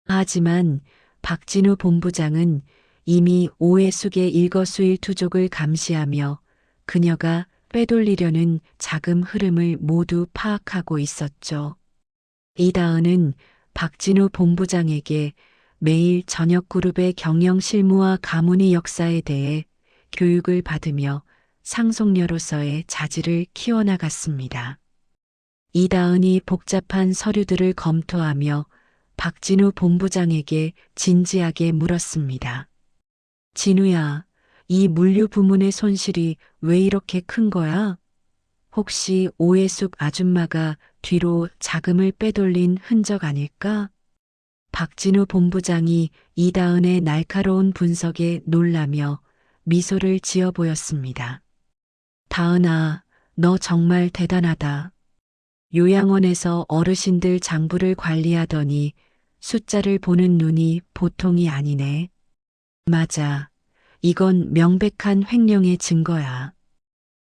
A: 하지만 박진우 본부장은 이미 오해숙의 일거수일투족을 감시하며 그녀가 빼돌리려는 자금 흐름을 모두 파악하고 있었죠. 이다은은 박진우 본부장에게 매일 저녁 그룹의 경영 실무와 가문의 역사에 대해 교육을 받으며 상속녀로서의 자질을 키워나갔습니다. 이다은이 복잡한 서류들을 검토하며 박진우 본부장에게 진지하게 물었습니다. 진우야, 이 물류 부문의 손실이 왜 이렇게 큰 거야? 혹시 오해숙 아줌마가 뒤로 자금을 빼돌린 흔적 아닐까? 박진우 본부장이 이다은의 날카로운 분석에 놀라며 미소를 지어 보였습니다. 다은아, 너 정말 대단하다. 요양원에서 어르신들 장부를 관리하더니 숫자를 보는 눈이 보통이 아니네. 맞아. 이건 명백한 횡령의 증거야.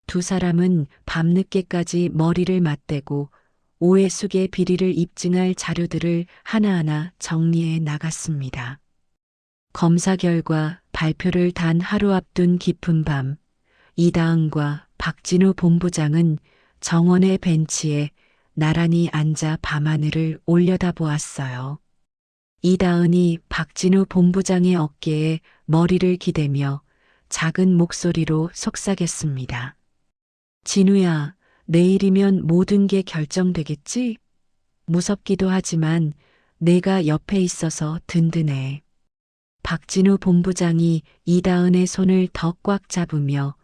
A: 두 사람은 밤늦게까지 머리를 맞대고 오해숙의 비리를 입증할 자료들을 하나하나 정리해 나갔습니다. 검사 결과 발표를 단 하루 앞둔 깊은 밤, 이다은과 박진우 본부장은 정원의 벤치에 나란히 앉아 밤하늘을 올려다보았어요. 이다은이 박진우 본부장의 어깨에 머리를 기대며 작은 목소리로 속삭였습니다. 진우야, 내일이면 모든 게 결정되겠지? 무섭기도 하지만 내가 옆에 있어서 든든해. 박진우 본부장이 이다은의 손을 더 꽉 잡으며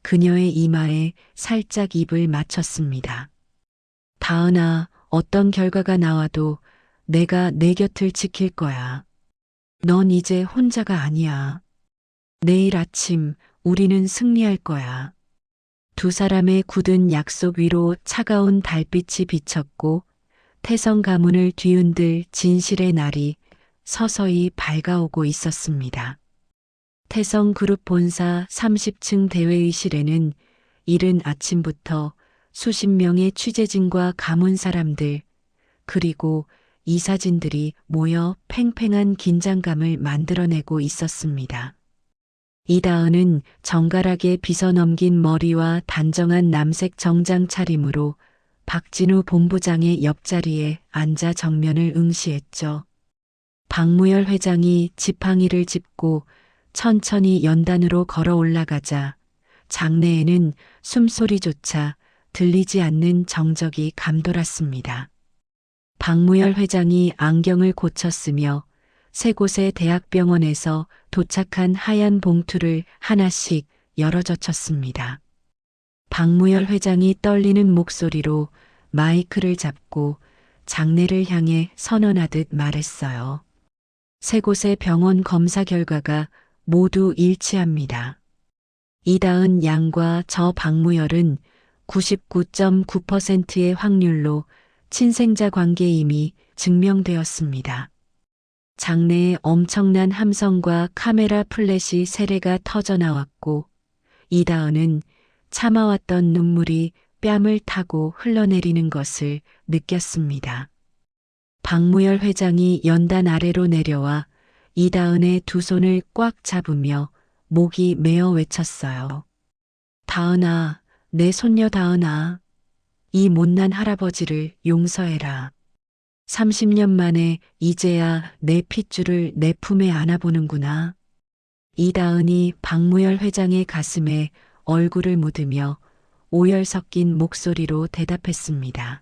A: 그녀의 이마에 살짝 입을 맞췄습니다. 다은아, 어떤 결과가 나와도 내가 내 곁을 지킬 거야. 넌 이제 혼자가 아니야. 내일 아침 우리는 승리할 거야. 두 사람의 굳은 약속 위로 차가운 달빛이 비쳤고 태성 가문을 뒤흔들 진실의 날이 서서히 밝아오고 있었습니다. 태성그룹 본사 30층 대회의실에는 이른 아침부터 수십 명의 취재진과 가문 사람들 그리고 이사진들이 모여 팽팽한 긴장감을 만들어내고 있었습니다. 이다은은 정갈하게 빗어넘긴 머리와 단정한 남색 정장 차림으로 박진우 본부장의 옆자리에 앉아 정면을 응시했죠. 박무열 회장이 지팡이를 짚고 천천히 연단으로 걸어 올라가자 장내에는 숨소리조차 들리지 않는 정적이 감돌았습니다. 박무열 회장이 안경을 고쳤으며 세 곳의 대학병원에서 도착한 하얀 봉투를 하나씩 열어젖혔습니다. 박무열 회장이 떨리는 목소리로 마이크를 잡고 장내를 향해 선언하듯 말했어요. 세 곳의 병원 검사 결과가 모두 일치합니다. 이다은 양과 저 박무열은 99.9%의 확률로 친생자 관계임이 증명되었습니다. 장내에 엄청난 함성과 카메라 플래시 세례가 터져나왔고 이다은은 참아왔던 눈물이 뺨을 타고 흘러내리는 것을 느꼈습니다. 박무열 회장이 연단 아래로 내려와 이다은의 두 손을 꽉 잡으며 목이 메어 외쳤어요. 다은아, 내 손녀 다은아. 이 못난 할아버지를 용서해라. 30년 만에 이제야 내 핏줄을 내 품에 안아보는구나. 이다은이 박무열 회장의 가슴에 얼굴을 묻으며 오열 섞인 목소리로 대답했습니다.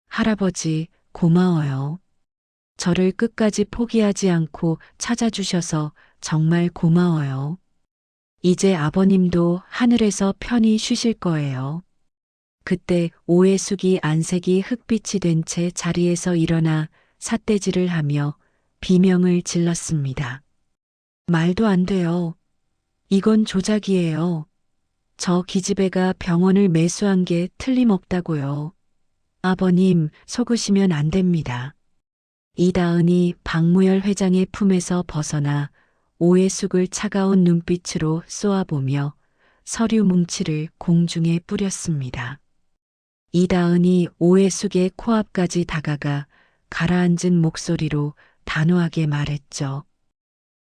A: 할아버지, 고마워요. 저를 끝까지 포기하지 않고 찾아주셔서 정말 고마워요. 이제 아버님도 하늘에서 편히 쉬실 거예요. 그때 오해숙이 안색이 흑빛이 된 채 자리에서 일어나 삿대질을 하며 비명을 질렀습니다. 말도 안 돼요. 이건 조작이에요. 저 기집애가 병원을 매수한 게 틀림없다고요. 아버님, 속으시면 안 됩니다. 이다은이 박무열 회장의 품에서 벗어나 오해숙을 차가운 눈빛으로 쏘아보며 서류 뭉치를 공중에 뿌렸습니다. 이다은이 오해숙의 코앞까지 다가가 가라앉은 목소리로 단호하게 말했죠.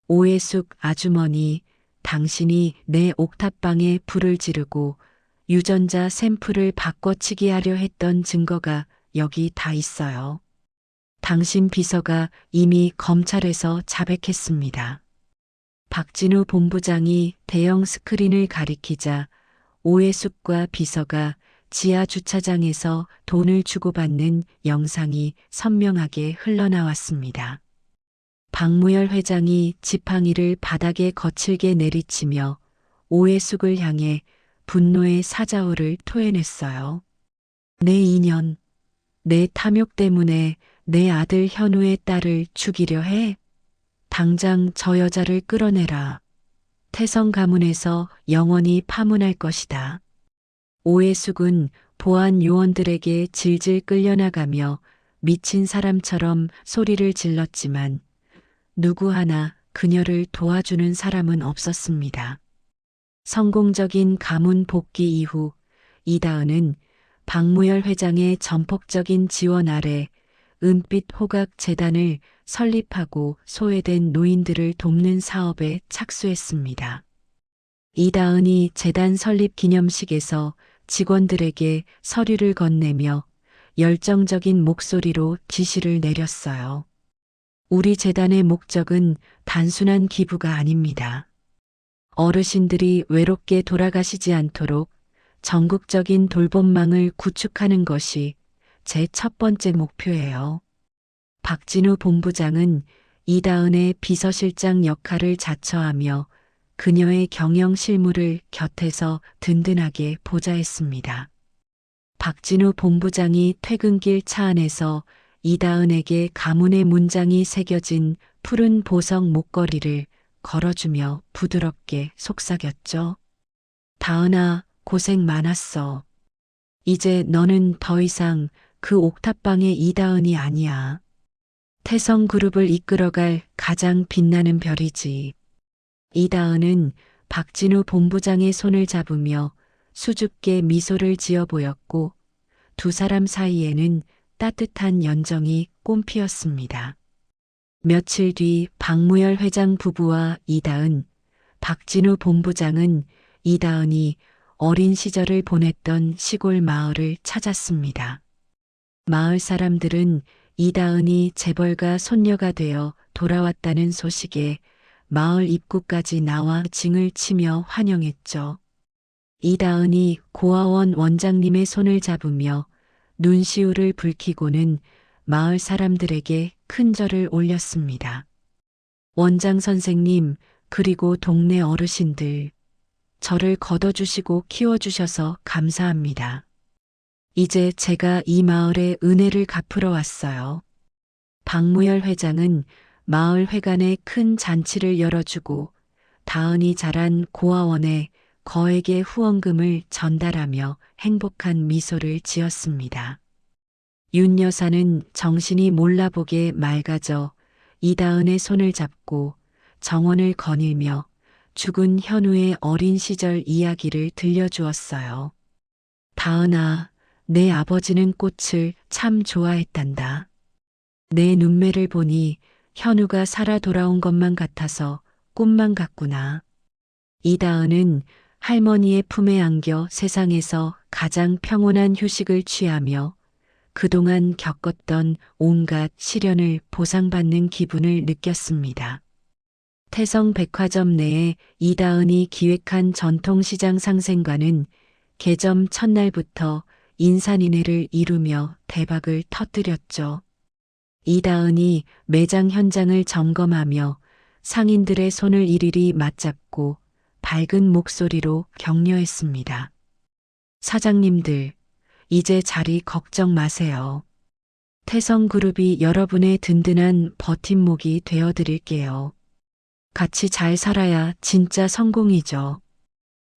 A: 오해숙 아주머니, 당신이 내 옥탑방에 불을 지르고 유전자 샘플을 바꿔치기 하려 했던 증거가 여기 다 있어요. 당신 비서가 이미 검찰에서 자백했습니다. 박진우 본부장이 대형 스크린을 가리키자 오해숙과 비서가 지하 주차장에서 돈을 주고받는 영상이 선명하게 흘러나왔습니다. 박무열 회장이 지팡이를 바닥에 거칠게 내리치며 오해숙을 향해 분노의 사자후를 토해냈어요. 내 인연, 내 탐욕 때문에 내 아들 현우의 딸을 죽이려 해? 당장 저 여자를 끌어내라. 태성 가문에서 영원히 파문할 것이다. 오해숙은 보안 요원들에게 질질 끌려나가며 미친 사람처럼 소리를 질렀지만 누구 하나 그녀를 도와주는 사람은 없었습니다. 성공적인 가문 복귀 이후 이다은은 박무열 회장의 전폭적인 지원 아래 은빛 호각 재단을 설립하고 소외된 노인들을 돕는 사업에 착수했습니다. 이다은이 재단 설립 기념식에서 직원들에게 서류를 건네며 열정적인 목소리로 지시를 내렸어요. 우리 재단의 목적은 단순한 기부가 아닙니다. 어르신들이 외롭게 돌아가시지 않도록 전국적인 돌봄망을 구축하는 것이 제 첫 번째 목표예요. 박진우 본부장은 이다은의 비서실장 역할을 자처하며 그녀의 경영 실무를 곁에서 든든하게 보좌했습니다. 박진우 본부장이 퇴근길 차 안에서 이다은에게 가문의 문장이 새겨진 푸른 보석 목걸이를 걸어주며 부드럽게 속삭였죠. 다은아, 고생 많았어. 이제 너는 더 이상 그 옥탑방의 이다은이 아니야. 태성그룹을 이끌어갈 가장 빛나는 별이지. 이다은은 박진우 본부장의 손을 잡으며 수줍게 미소를 지어 보였고 두 사람 사이에는 따뜻한 연정이 꽃피었습니다. 며칠 뒤 박무열 회장 부부와 이다은, 박진우 본부장은 이다은이 어린 시절을 보냈던 시골 마을을 찾았습니다. 마을 사람들은 이다은이 재벌가 손녀가 되어 돌아왔다는 소식에 마을 입구까지 나와 징을 치며 환영했죠. 이다은이 고아원 원장님의 손을 잡으며 눈시울을 붉히고는 마을 사람들에게 큰 절을 올렸습니다. 원장 선생님, 그리고 동네 어르신들, 저를 걷어주시고 키워주셔서 감사합니다. 이제 제가 이 마을에 은혜를 갚으러 왔어요. 박무열 회장은 마을 회관에 큰 잔치를 열어주고 다은이 자란 고아원에 거액의 후원금을 전달하며 행복한 미소를 지었습니다. 윤 여사는 정신이 몰라보게 맑아져 이다은의 손을 잡고 정원을 거닐며 죽은 현우의 어린 시절 이야기를 들려주었어요. 다은아, 내 아버지는 꽃을 참 좋아했단다. 내 눈매를 보니 현우가 살아 돌아온 것만 같아서 꿈만 같구나. 이다은은 할머니의 품에 안겨 세상에서 가장 평온한 휴식을 취하며 그동안 겪었던 온갖 시련을 보상받는 기분을 느꼈습니다. 태성 백화점 내에 이다은이 기획한 전통시장 상생관은 개점 첫날부터 인산인해를 이루며 대박을 터뜨렸죠. 이다은이 매장 현장을 점검하며 상인들의 손을 일일이 맞잡고 밝은 목소리로 격려했습니다. 사장님들, 이제 자리 걱정 마세요. 태성그룹이 여러분의 든든한 버팀목이 되어드릴게요. 같이 잘 살아야 진짜 성공이죠.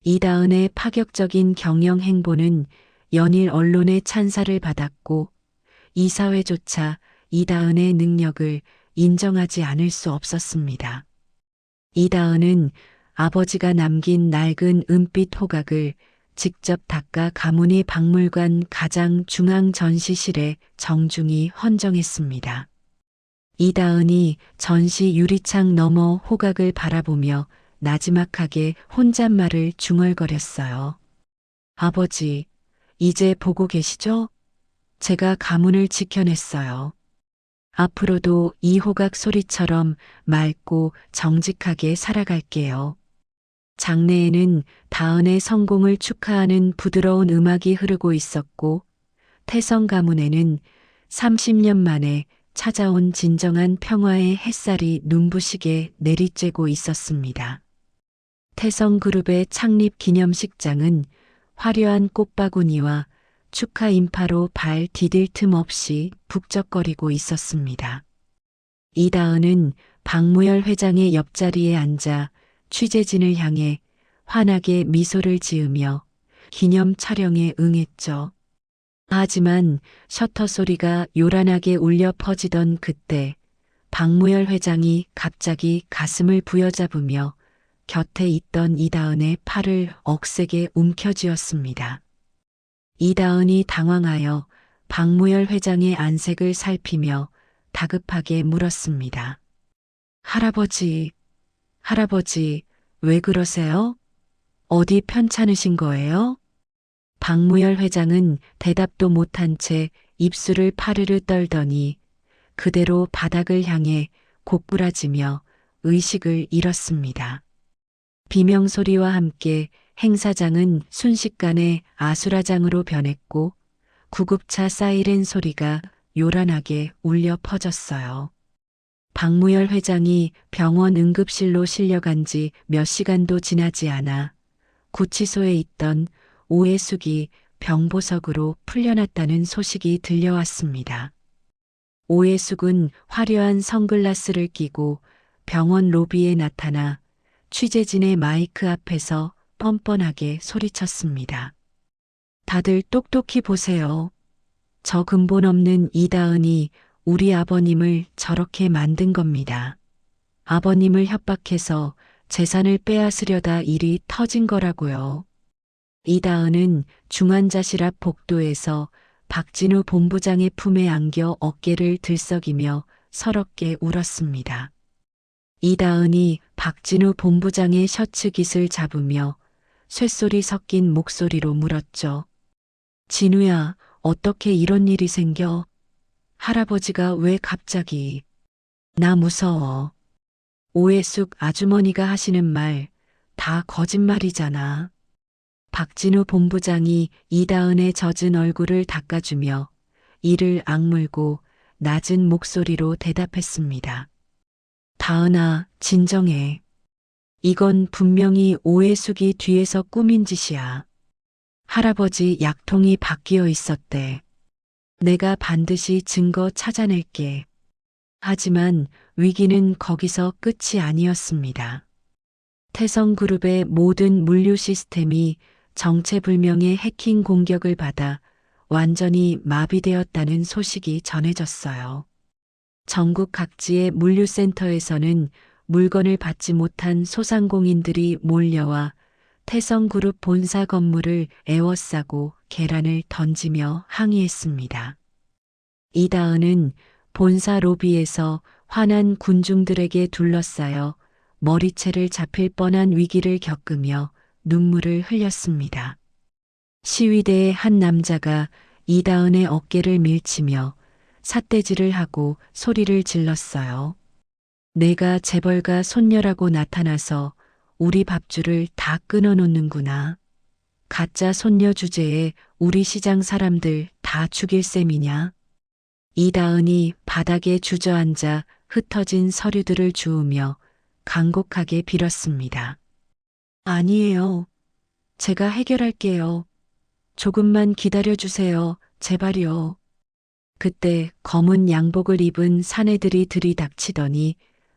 A: 이다은의 파격적인 경영 행보는 연일 언론의 찬사를 받았고 이사회조차 이다은의 능력을 인정하지 않을 수 없었습니다. 이다은은 아버지가 남긴 낡은 은빛 호각을 직접 닦아 가문이 박물관 가장 중앙 전시실에 정중히 헌정했습니다. 이다은이 전시 유리창 너머 호각을 바라보며 나지막하게 혼잣말을 중얼거렸어요. 아버지, 이제 보고 계시죠? 제가 가문을 지켜냈어요. 앞으로도 이 호각 소리처럼 맑고 정직하게 살아갈게요. 장내에는 다은의 성공을 축하하는 부드러운 음악이 흐르고 있었고 태성 가문에는 30년 만에 찾아온 진정한 평화의 햇살이 눈부시게 내리쬐고 있었습니다. 태성그룹의 창립 기념식장은 화려한 꽃바구니와 축하 인파로 발 디딜 틈 없이 북적거리고 있었습니다. 이다은은 박무열 회장의 옆자리에 앉아 취재진을 향해 환하게 미소를 지으며 기념 촬영에 응했죠. 하지만 셔터 소리가 요란하게 울려 퍼지던 그때 박무열 회장이 갑자기 가슴을 부여잡으며 곁에 있던 이다은의 팔을 억세게 움켜쥐었습니다. 이다은이 당황하여 박무열 회장의 안색을 살피며 다급하게 물었습니다. 할아버지, 왜 그러세요? 어디 편찮으신 거예요? 박무열 회장은 대답도 못한 채 입술을 파르르 떨더니 그대로 바닥을 향해 고꾸라지며 의식을 잃었습니다. 비명소리와 함께 행사장은 순식간에 아수라장으로 변했고 구급차 사이렌 소리가 요란하게 울려 퍼졌어요. 박무열 회장이 병원 응급실로 실려간 지 몇 시간도 지나지 않아 구치소에 있던 오해숙이 병보석으로 풀려났다는 소식이 들려왔습니다. 오해숙은 화려한 선글라스를 끼고 병원 로비에 나타나 취재진의 마이크 앞에서 뻔뻔하게 소리쳤습니다. 다들 똑똑히 보세요. 저 근본 없는 이다은이 우리 아버님을 저렇게 만든 겁니다. 아버님을 협박해서 재산을 빼앗으려다 일이 터진 거라고요. 이다은은 중환자실 앞 복도에서 박진우 본부장의 품에 안겨 어깨를 들썩이며 서럽게 울었습니다. 이다은이 박진우 본부장의 셔츠 깃을 잡으며 쇳소리 섞인 목소리로 물었죠. 진우야, 어떻게 이런 일이 생겨? 할아버지가 왜 갑자기? 나 무서워. 오해숙 아주머니가 하시는 말 다 거짓말이잖아. 박진우 본부장이 이다은의 젖은 얼굴을 닦아주며 이를 악물고 낮은 목소리로 대답했습니다. 다은아, 진정해. 이건 분명히 오해숙이 뒤에서 꾸민 짓이야. 할아버지 약통이 바뀌어 있었대. 내가 반드시 증거 찾아낼게. 하지만 위기는 거기서 끝이 아니었습니다. 태성그룹의 모든 물류 시스템이 정체불명의 해킹 공격을 받아 완전히 마비되었다는 소식이 전해졌어요. 전국 각지의 물류센터에서는 물건을 받지 못한 소상공인들이 몰려와 태성그룹 본사 건물을 에워싸고 계란을 던지며 항의했습니다. 이다은은 본사 로비에서 화난 군중들에게 둘러싸여 머리채를 잡힐 뻔한 위기를 겪으며 눈물을 흘렸습니다. 시위대의 한 남자가 이다은의 어깨를 밀치며 삿대질을 하고 소리를 질렀어요. 내가 재벌가 손녀라고 나타나서 우리 밥줄을 다 끊어놓는구나. 가짜 손녀 주제에 우리 시장 사람들 다 죽일 셈이냐. 이다은이 바닥에 주저앉아 흩어진 서류들을 주우며 간곡하게 빌었습니다. 아니에요. 제가 해결할게요. 조금만 기다려주세요. 제발요. 그때 검은 양복을 입은 사내들이 들이닥치더니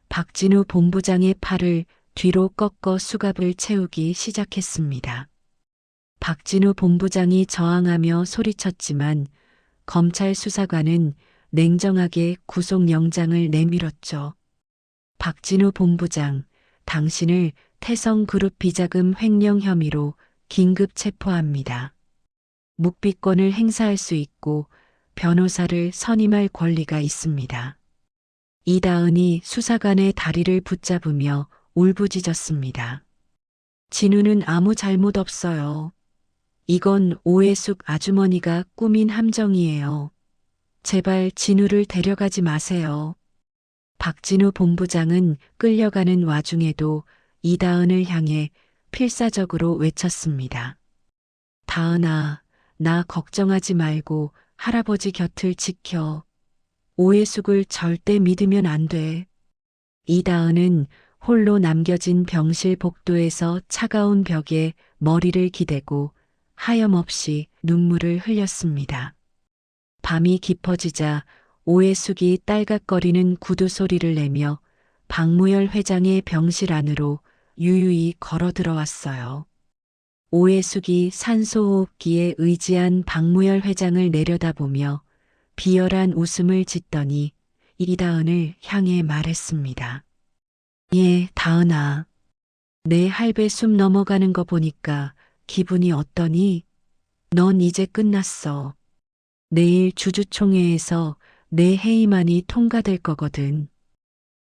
A: 박진우 본부장의 팔을 뒤로 꺾어 수갑을 채우기 시작했습니다. 박진우 본부장이 저항하며 소리쳤지만 검찰 수사관은 냉정하게 구속영장을 내밀었죠. 박진우 본부장, 당신을 태성그룹 비자금 횡령 혐의로 긴급 체포합니다. 묵비권을 행사할 수 있고 변호사를 선임할 권리가 있습니다. 이다은이 수사관의 다리를 붙잡으며 울부짖었습니다. 진우는 아무 잘못 없어요. 이건 오해숙 아주머니가 꾸민 함정이에요. 제발 진우를 데려가지 마세요. 박진우 본부장은 끌려가는 와중에도 이다은을 향해 필사적으로 외쳤습니다. 다은아, 나 걱정하지 말고 할아버지 곁을 지켜. 오해숙을 절대 믿으면 안 돼. 이다은은 홀로 남겨진 병실 복도에서 차가운 벽에 머리를 기대고 하염없이 눈물을 흘렸습니다. 밤이 깊어지자 오해숙이 딸깍거리는 구두 소리를 내며 박무열 회장의 병실 안으로 유유히 걸어 들어왔어요. 오해숙이 산소호흡기에 의지한 박무열 회장을 내려다보며 비열한 웃음을 짓더니 이다은을 향해 말했습니다. 예, 다은아. 내 할배 숨 넘어가는 거 보니까 기분이 어떠니? 넌 이제 끝났어. 내일 주주총회에서 내 해임안이 통과될 거거든.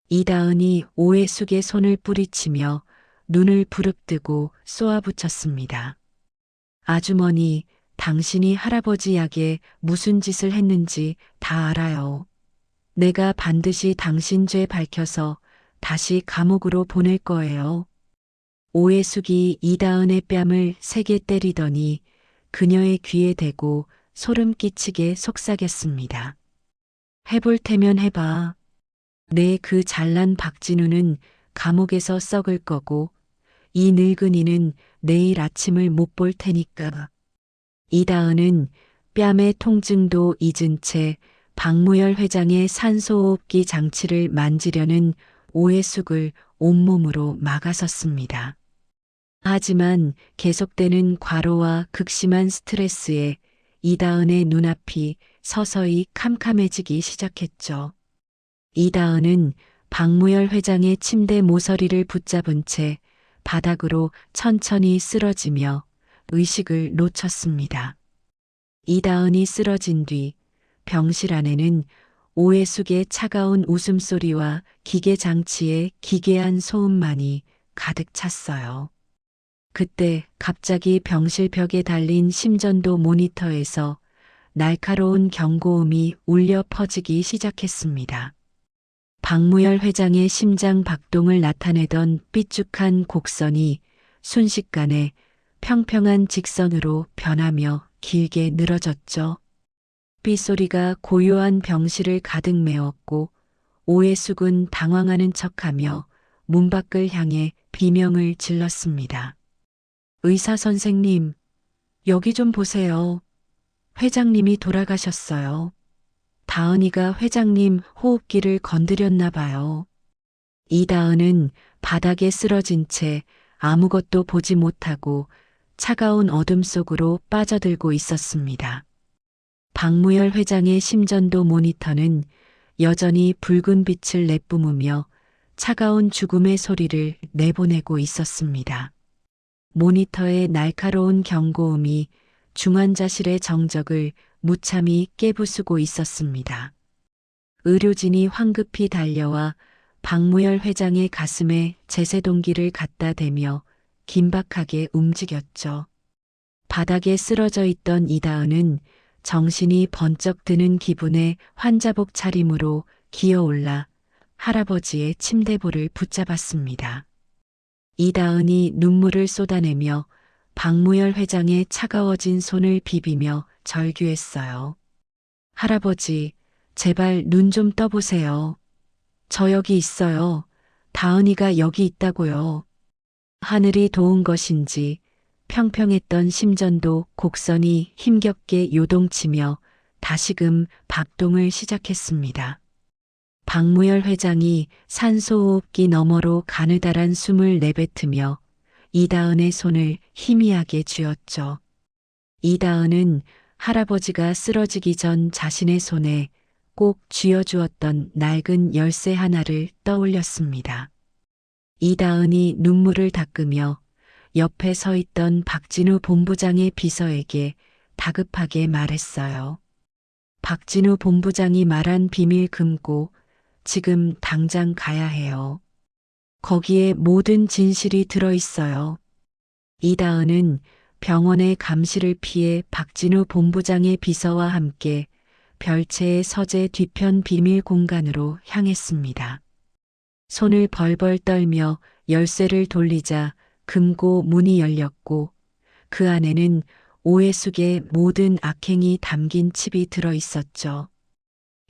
A: 이다은이 오해숙의 손을 뿌리치며 눈을 부릅뜨고 쏘아붙였습니다. 아주머니, 당신이 할아버지 약에 무슨 짓을 했는지 다 알아요. 내가 반드시 당신 죄 밝혀서 다시 감옥으로 보낼 거예요. 오해숙이 이다은의 뺨을 세게 때리더니 그녀의 귀에 대고 소름 끼치게 속삭였습니다. 해볼 테면 해봐. 내 그 잘난 박진우는 감옥에서 썩을 거고 이 늙은이는 내일 아침을 못 볼 테니까. 이다은은 뺨의 통증도 잊은 채 박무열 회장의 산소호흡기 장치를 만지려는 오해숙을 온몸으로 막아섰습니다. 하지만 계속되는 과로와 극심한 스트레스에 이다은의 눈앞이 서서히 캄캄해지기 시작했죠. 이다은은 박무열 회장의 침대 모서리를 붙잡은 채 바닥으로 천천히 쓰러지며 의식을 놓쳤습니다. 이다은이 쓰러진 뒤 병실 안에는 오해숙의 차가운 웃음소리와 기계장치의 기괴한 소음만이 가득 찼어요. 그때 갑자기 병실 벽에 달린 심전도 모니터에서 날카로운 경고음이 울려 퍼지기 시작했습니다. 박무열 회장의 심장 박동을 나타내던 삐죽한 곡선이 순식간에 평평한 직선으로 변하며 길게 늘어졌죠. 삐소리가 고요한 병실을 가득 메웠고 오해숙은 당황하는 척하며 문 밖을 향해 비명을 질렀습니다. 의사 선생님, 여기 좀 보세요. 회장님이 돌아가셨어요. 다은이가 회장님 호흡기를 건드렸나 봐요. 이다은은 바닥에 쓰러진 채 아무것도 보지 못하고 차가운 어둠 속으로 빠져들고 있었습니다. 박무열 회장의 심전도 모니터는 여전히 붉은 빛을 내뿜으며 차가운 죽음의 소리를 내보내고 있었습니다. 모니터의 날카로운 경고음이 중환자실의 정적을 무참히 깨부수고 있었습니다. 의료진이 황급히 달려와 박무열 회장의 가슴에 제세동기를 갖다 대며 긴박하게 움직였죠. 바닥에 쓰러져 있던 이다은은 정신이 번쩍 드는 기분에 환자복 차림으로 기어올라 할아버지의 침대볼을 붙잡았습니다. 이다은이 눈물을 쏟아내며 박무열 회장의 차가워진 손을 비비며 절규했어요. 할아버지, 제발 눈 좀 떠보세요. 저 여기 있어요. 다은이가 여기 있다고요. 하늘이 도운 것인지 평평했던 심전도 곡선이 힘겹게 요동치며 다시금 박동을 시작했습니다. 박무열 회장이 산소호흡기 너머로 가느다란 숨을 내뱉으며 이다은의 손을 희미하게 쥐었죠. 이다은은 할아버지가 쓰러지기 전 자신의 손에 꼭 쥐어주었던 낡은 열쇠 하나를 떠올렸습니다. 이다은이 눈물을 닦으며 옆에 서 있던 박진우 본부장의 비서에게 다급하게 말했어요. 박진우 본부장이 말한 비밀 금고 지금 당장 가야 해요. 거기에 모든 진실이 들어 있어요. 이다은은 병원의 감시를 피해 박진우 본부장의 비서와 함께 별채의 서재 뒤편 비밀 공간으로 향했습니다. 손을 벌벌 떨며 열쇠를 돌리자 금고 문이 열렸고 그 안에는 오해숙의 모든 악행이 담긴 칩이 들어 있었죠.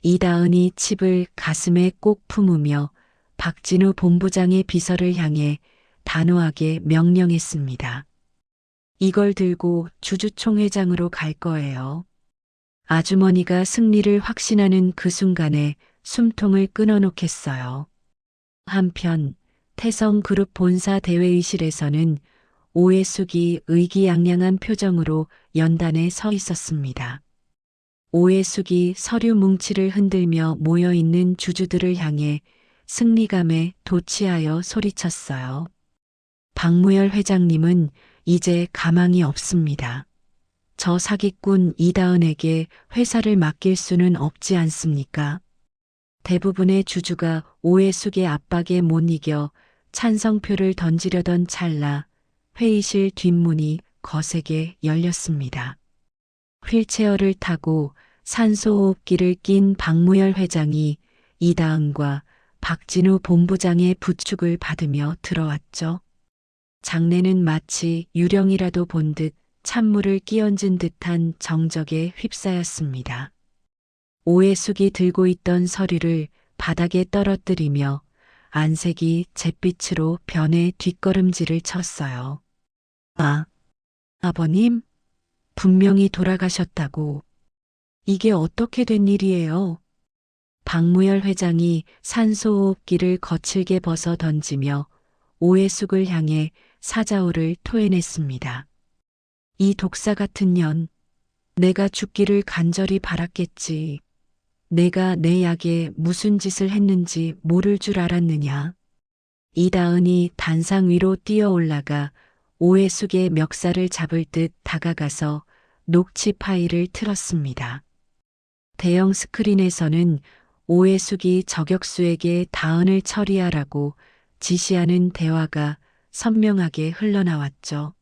A: 이다은이 칩을 가슴에 꼭 품으며 박진우 본부장의 비서를 향해 단호하게 명령했습니다. 이걸 들고 주주총회장으로 갈 거예요. 아주머니가 승리를 확신하는 그 순간에 숨통을 끊어놓겠어요. 한편 태성그룹 본사 대회의실에서는 오해숙이 의기양양한 표정으로 연단에 서 있었습니다. 오해숙이 서류 뭉치를 흔들며 모여있는 주주들을 향해 승리감에 도취하여 소리쳤어요. 박무열 회장님은 이제 가망이 없습니다. 저 사기꾼 이다은에게 회사를 맡길 수는 없지 않습니까? 대부분의 주주가 오해숙의 압박에 못 이겨 찬성표를 던지려던 찰나 회의실 뒷문이 거세게 열렸습니다. 휠체어를 타고 산소호흡기를 낀 박무열 회장이 이다은과 박진우 본부장의 부축을 받으며 들어왔죠. 장내는 마치 유령이라도 본 듯 찬물을 끼얹은 듯한 정적에 휩싸였습니다. 오해숙이 들고 있던 서류를 바닥에 떨어뜨리며 안색이 잿빛으로 변해 뒷걸음질을 쳤어요. 아버님? 분명히 돌아가셨다고. 이게 어떻게 된 일이에요? 박무열 회장이 산소호흡기를 거칠게 벗어 던지며 오해숙을 향해 사자우를 토해냈습니다. 이 독사 같은 년, 내가 죽기를 간절히 바랐겠지. 내가 내 약에 무슨 짓을 했는지 모를 줄 알았느냐. 이다은이 단상 위로 뛰어 올라가 오해숙의 멱살을 잡을 듯 다가가서 녹취 파일을 틀었습니다. 대형 스크린에서는 오해숙이 저격수에게 다은을 처리하라고 지시하는 대화가 선명하게 흘러나왔죠.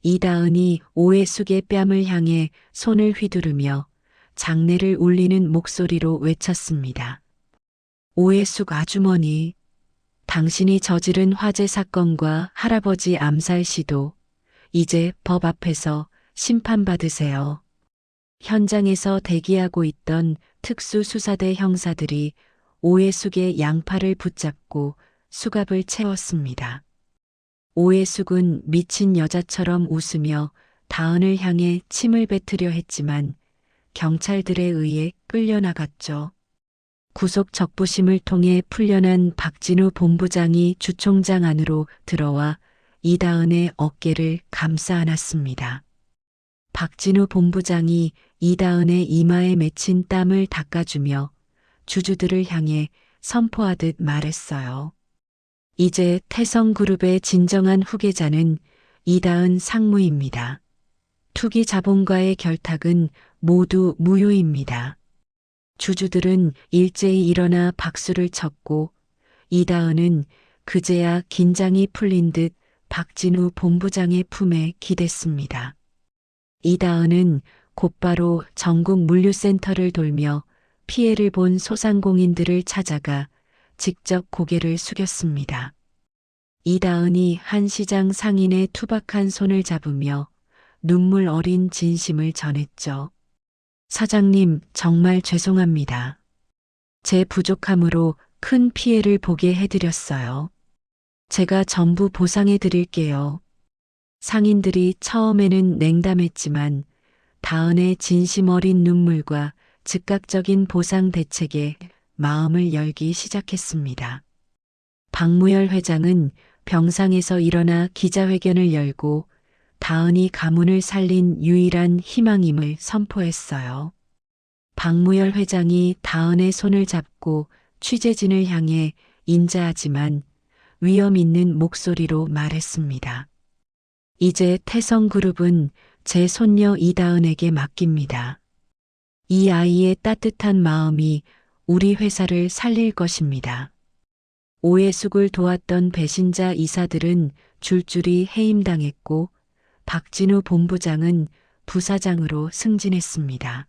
A: 이다은이 오해숙의 뺨을 향해 손을 휘두르며 장내를 울리는 목소리로 외쳤습니다. 오해숙 아주머니, 당신이 저지른 화재 사건과 할아버지 암살 시도 이제 법 앞에서 심판받으세요. 현장에서 대기하고 있던 특수수사대 형사들이 오해숙의 양팔을 붙잡고 수갑을 채웠습니다. 오해숙은 미친 여자처럼 웃으며 다은을 향해 침을 뱉으려 했지만 경찰들에 의해 끌려나갔죠. 구속 적부심을 통해 풀려난 박진우 본부장이 주총장 안으로 들어와 이다은의 어깨를 감싸 안았습니다. 박진우 본부장이 이다은의 이마에 맺힌 땀을 닦아주며 주주들을 향해 선포하듯 말했어요. 이제 태성그룹의 진정한 후계자는 이다은 상무입니다. 투기 자본과의 결탁은 모두 무효입니다. 주주들은 일제히 일어나 박수를 쳤고 이다은은 그제야 긴장이 풀린 듯 박진우 본부장의 품에 기댔습니다. 이다은은 곧바로 전국 물류센터를 돌며 피해를 본 소상공인들을 찾아가 직접 고개를 숙였습니다. 이다은이 한 시장 상인의 투박한 손을 잡으며 눈물 어린 진심을 전했죠. 사장님, 정말 죄송합니다. 제 부족함으로 큰 피해를 보게 해드렸어요. 제가 전부 보상해 드릴게요. 상인들이 처음에는 냉담했지만 다은의 진심 어린 눈물과 즉각적인 보상 대책에 마음을 열기 시작했습니다. 박무열 회장은 병상에서 일어나 기자회견을 열고 다은이 가문을 살린 유일한 희망임을 선포했어요. 박무열 회장이 다은의 손을 잡고 취재진을 향해 인자하지만 위험 있는 목소리로 말했습니다. 이제 태성그룹은 제 손녀 이다은에게 맡깁니다. 이 아이의 따뜻한 마음이 우리 회사를 살릴 것입니다. 오해숙을 도왔던 배신자 이사들은 줄줄이 해임당했고 박진우 본부장은 부사장으로 승진했습니다.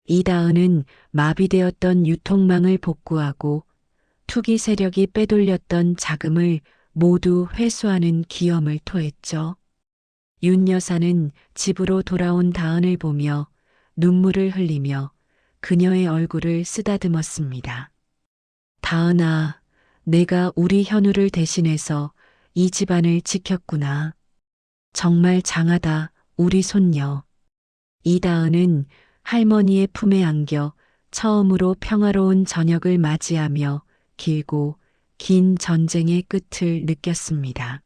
A: 이다은은 마비되었던 유통망을 복구하고 투기 세력이 빼돌렸던 자금을 모두 회수하는 기염을 토했죠. 윤 여사는 집으로 돌아온 다은을 보며 눈물을 흘리며 그녀의 얼굴을 쓰다듬었습니다. 다은아, 내가 우리 현우를 대신해서 이 집안을 지켰구나. 정말 장하다, 우리 손녀. 이다은은 할머니의 품에 안겨 처음으로 평화로운 저녁을 맞이하며 길고 긴 전쟁의 끝을 느꼈습니다.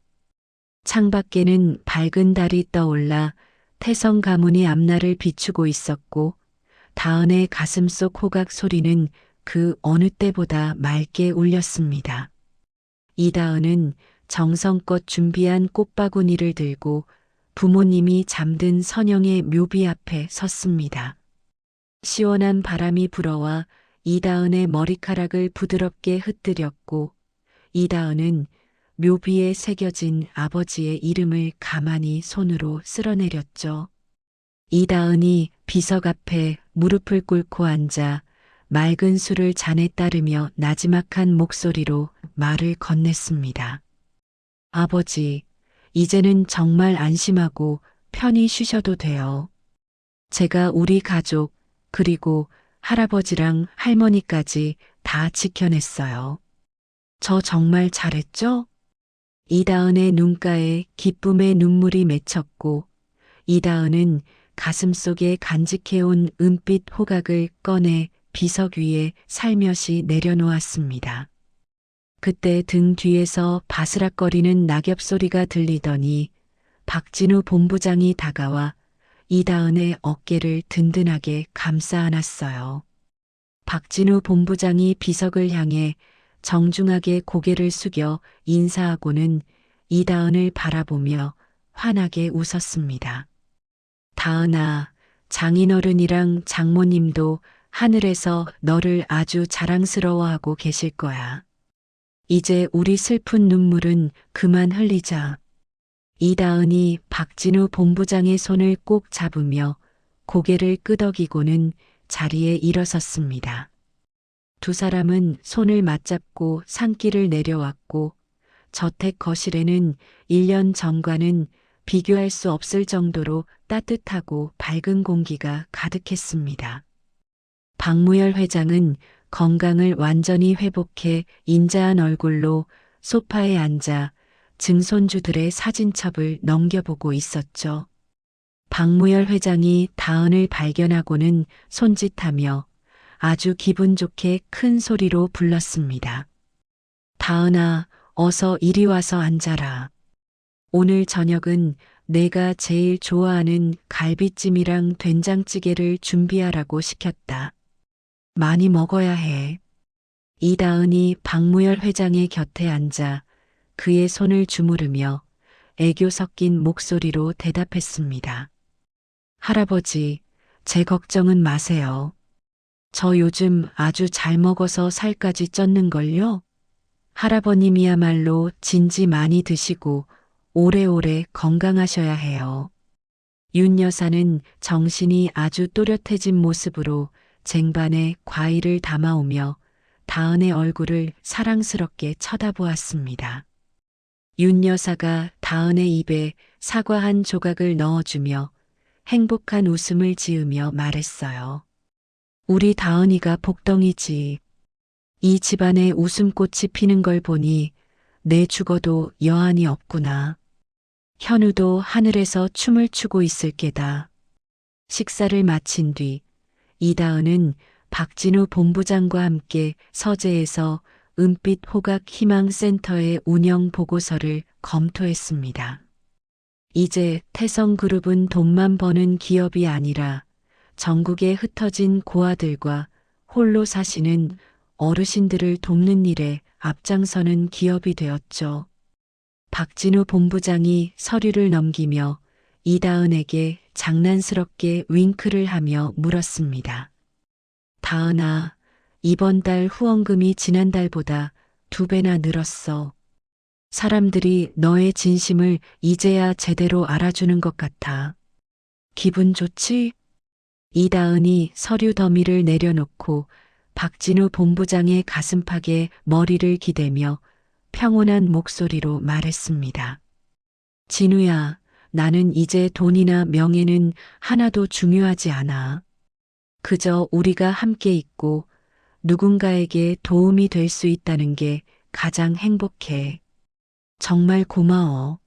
A: 창밖에는 밝은 달이 떠올라 태성 가문이 앞날을 비추고 있었고 다은의 가슴속 호각 소리는 그 어느 때보다 맑게 울렸습니다. 이다은은 정성껏 준비한 꽃바구니를 들고 부모님이 잠든 선영의 묘비 앞에 섰습니다. 시원한 바람이 불어와 이다은의 머리카락을 부드럽게 흩뜨렸고 이다은은 묘비에 새겨진 아버지의 이름을 가만히 손으로 쓸어내렸죠. 이다은이 비석 앞에 무릎을 꿇고 앉아 맑은 술을 잔에 따르며 나지막한 목소리로 말을 건넸습니다. 아버지, 이제는 정말 안심하고 편히 쉬셔도 돼요. 제가 우리 가족, 그리고 할아버지랑 할머니까지 다 지켜냈어요. 저 정말 잘했죠? 이다은의 눈가에 기쁨의 눈물이 맺혔고 이다은은 가슴속에 간직해온 은빛 호각을 꺼내 비석 위에 살며시 내려놓았습니다. 그때 등 뒤에서 바스락거리는 낙엽 소리가 들리더니 박진우 본부장이 다가와 이다은의 어깨를 든든하게 감싸 안았어요. 박진우 본부장이 비석을 향해 정중하게 고개를 숙여 인사하고는 이다은을 바라보며 환하게 웃었습니다. 다은아, 장인어른이랑 장모님도 하늘에서 너를 아주 자랑스러워하고 계실 거야. 이제 우리 슬픈 눈물은 그만 흘리자. 이다은이 박진우 본부장의 손을 꼭 잡으며 고개를 끄덕이고는 자리에 일어섰습니다. 두 사람은 손을 맞잡고 산길을 내려왔고 저택 거실에는 1년 전과는 비교할 수 없을 정도로 따뜻하고 밝은 공기가 가득했습니다. 박무열 회장은 건강을 완전히 회복해 인자한 얼굴로 소파에 앉아 증손주들의 사진첩을 넘겨보고 있었죠. 박무열 회장이 다은을 발견하고는 손짓하며 아주 기분 좋게 큰 소리로 불렀습니다. 다은아, 어서 이리 와서 앉아라. 오늘 저녁은 내가 제일 좋아하는 갈비찜이랑 된장찌개를 준비하라고 시켰다. 많이 먹어야 해. 이다은이 박무열 회장의 곁에 앉아 그의 손을 주무르며 애교 섞인 목소리로 대답했습니다. 할아버지, 제 걱정은 마세요. 저 요즘 아주 잘 먹어서 살까지 쪘는걸요? 할아버님이야말로 진지 많이 드시고 오래오래 건강하셔야 해요. 윤 여사는 정신이 아주 또렷해진 모습으로 쟁반에 과일을 담아오며 다은의 얼굴을 사랑스럽게 쳐다보았습니다. 윤 여사가 다은의 입에 사과 한 조각을 넣어주며 행복한 웃음을 지으며 말했어요. 우리 다은이가 복덩이지. 이 집안에 웃음꽃이 피는 걸 보니 내 죽어도 여한이 없구나. 현우도 하늘에서 춤을 추고 있을 게다. 식사를 마친 뒤 이다은은 박진우 본부장과 함께 서재에서 은빛 호각 희망센터의 운영 보고서를 검토했습니다. 이제 태성그룹은 돈만 버는 기업이 아니라 전국에 흩어진 고아들과 홀로 사시는 어르신들을 돕는 일에 앞장서는 기업이 되었죠. 박진우 본부장이 서류를 넘기며 이다은에게 장난스럽게 윙크를 하며 물었습니다. 다은아, 이번 달 후원금이 지난달보다 2배나 늘었어. 사람들이 너의 진심을 이제야 제대로 알아주는 것 같아. 기분 좋지? 이다은이 서류 더미를 내려놓고 박진우 본부장의 가슴팍에 머리를 기대며 평온한 목소리로 말했습니다. 진우야, 나는 이제 돈이나 명예는 하나도 중요하지 않아. 그저 우리가 함께 있고 누군가에게 도움이 될 수 있다는 게 가장 행복해. 정말 고마워.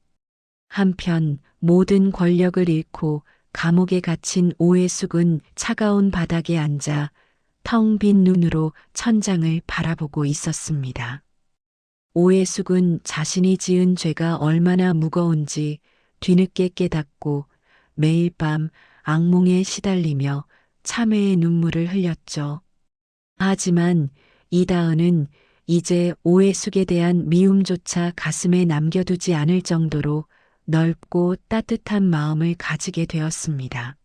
A: 한편 모든 권력을 잃고 감옥에 갇힌 오해숙은 차가운 바닥에 앉아 텅 빈 눈으로 천장을 바라보고 있었습니다. 오해숙은 자신이 지은 죄가 얼마나 무거운지 뒤늦게 깨닫고 매일 밤 악몽에 시달리며 참회의 눈물을 흘렸죠. 하지만 이다은은 이제 오해숙에 대한 미움조차 가슴에 남겨두지 않을 정도로 넓고 따뜻한 마음을 가지게 되었습니다.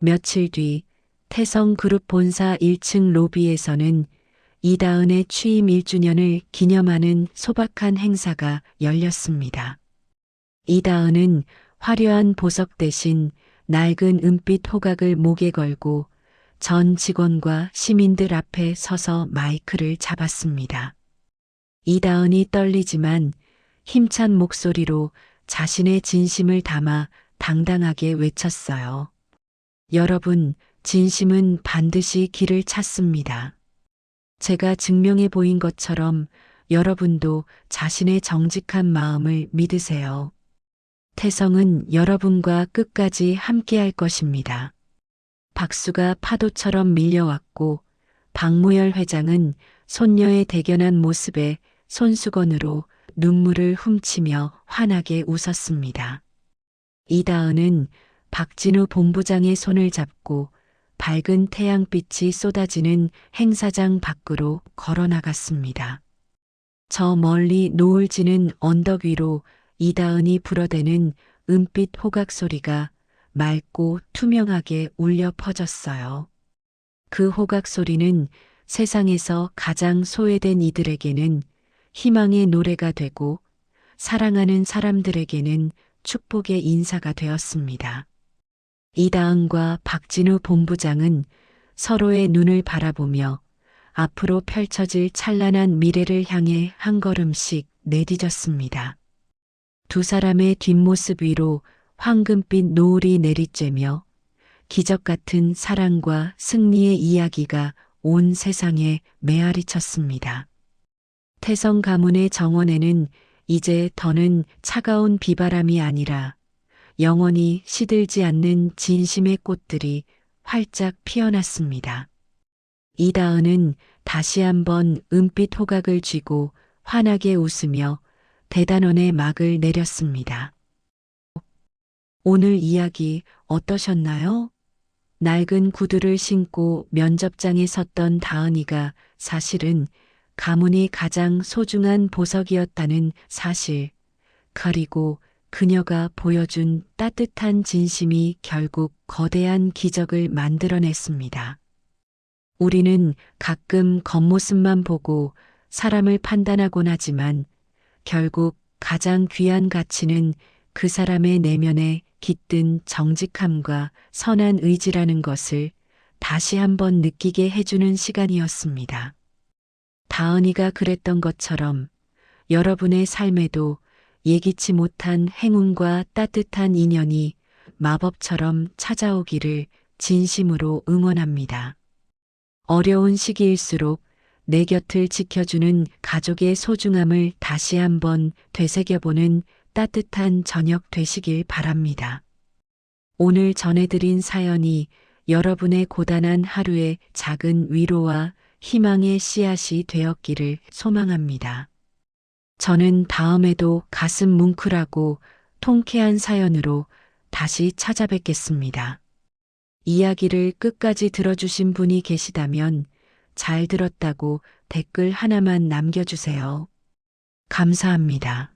A: 며칠 뒤 태성그룹 본사 1층 로비에서는 이다은의 취임 1주년을 기념하는 소박한 행사가 열렸습니다. 이다은은 화려한 보석 대신 낡은 은빛 호각을 목에 걸고 전 직원과 시민들 앞에 서서 마이크를 잡았습니다. 이다은이 떨리지만 힘찬 목소리로 자신의 진심을 담아 당당하게 외쳤어요. 여러분, 진심은 반드시 길을 찾습니다. 제가 증명해 보인 것처럼 여러분도 자신의 정직한 마음을 믿으세요. 태성은 여러분과 끝까지 함께할 것입니다. 박수가 파도처럼 밀려왔고 박무열 회장은 손녀의 대견한 모습에 손수건으로 눈물을 훔치며 환하게 웃었습니다. 이다은은 박진우 본부장의 손을 잡고 밝은 태양빛이 쏟아지는 행사장 밖으로 걸어나갔습니다. 저 멀리 노을 지는 언덕 위로 이다은이 불어대는 은빛 호각 소리가 맑고 투명하게 울려 퍼졌어요. 그 호각 소리는 세상에서 가장 소외된 이들에게는 희망의 노래가 되고 사랑하는 사람들에게는 축복의 인사가 되었습니다. 이다은과 박진우 본부장은 서로의 눈을 바라보며 앞으로 펼쳐질 찬란한 미래를 향해 한 걸음씩 내디뎠습니다. 두 사람의 뒷모습 위로 황금빛 노을이 내리쬐며 기적 같은 사랑과 승리의 이야기가 온 세상에 메아리 쳤습니다. 태성 가문의 정원에는 이제 더는 차가운 비바람이 아니라 영원히 시들지 않는 진심의 꽃들이 활짝 피어났습니다. 이다은은 다시 한번 은빛 호각을 쥐고 환하게 웃으며 대단원의 막을 내렸습니다. 오늘 이야기 어떠셨나요? 낡은 구두를 신고 면접장에 섰던 다은이가 사실은 가문이 가장 소중한 보석이었다는 사실, 그리고 그녀가 보여준 따뜻한 진심이 결국 거대한 기적을 만들어냈습니다. 우리는 가끔 겉모습만 보고 사람을 판단하곤 하지만 결국 가장 귀한 가치는 그 사람의 내면에 깃든 정직함과 선한 의지라는 것을 다시 한번 느끼게 해주는 시간이었습니다. 다은이가 그랬던 것처럼 여러분의 삶에도 예기치 못한 행운과 따뜻한 인연이 마법처럼 찾아오기를 진심으로 응원합니다. 어려운 시기일수록 내 곁을 지켜주는 가족의 소중함을 다시 한번 되새겨보는 따뜻한 저녁 되시길 바랍니다. 오늘 전해드린 사연이 여러분의 고단한 하루에 작은 위로와 희망의 씨앗이 되었기를 소망합니다. 저는 다음에도 가슴 뭉클하고 통쾌한 사연으로 다시 찾아뵙겠습니다. 이야기를 끝까지 들어주신 분이 계시다면 잘 들었다고 댓글 하나만 남겨주세요. 감사합니다.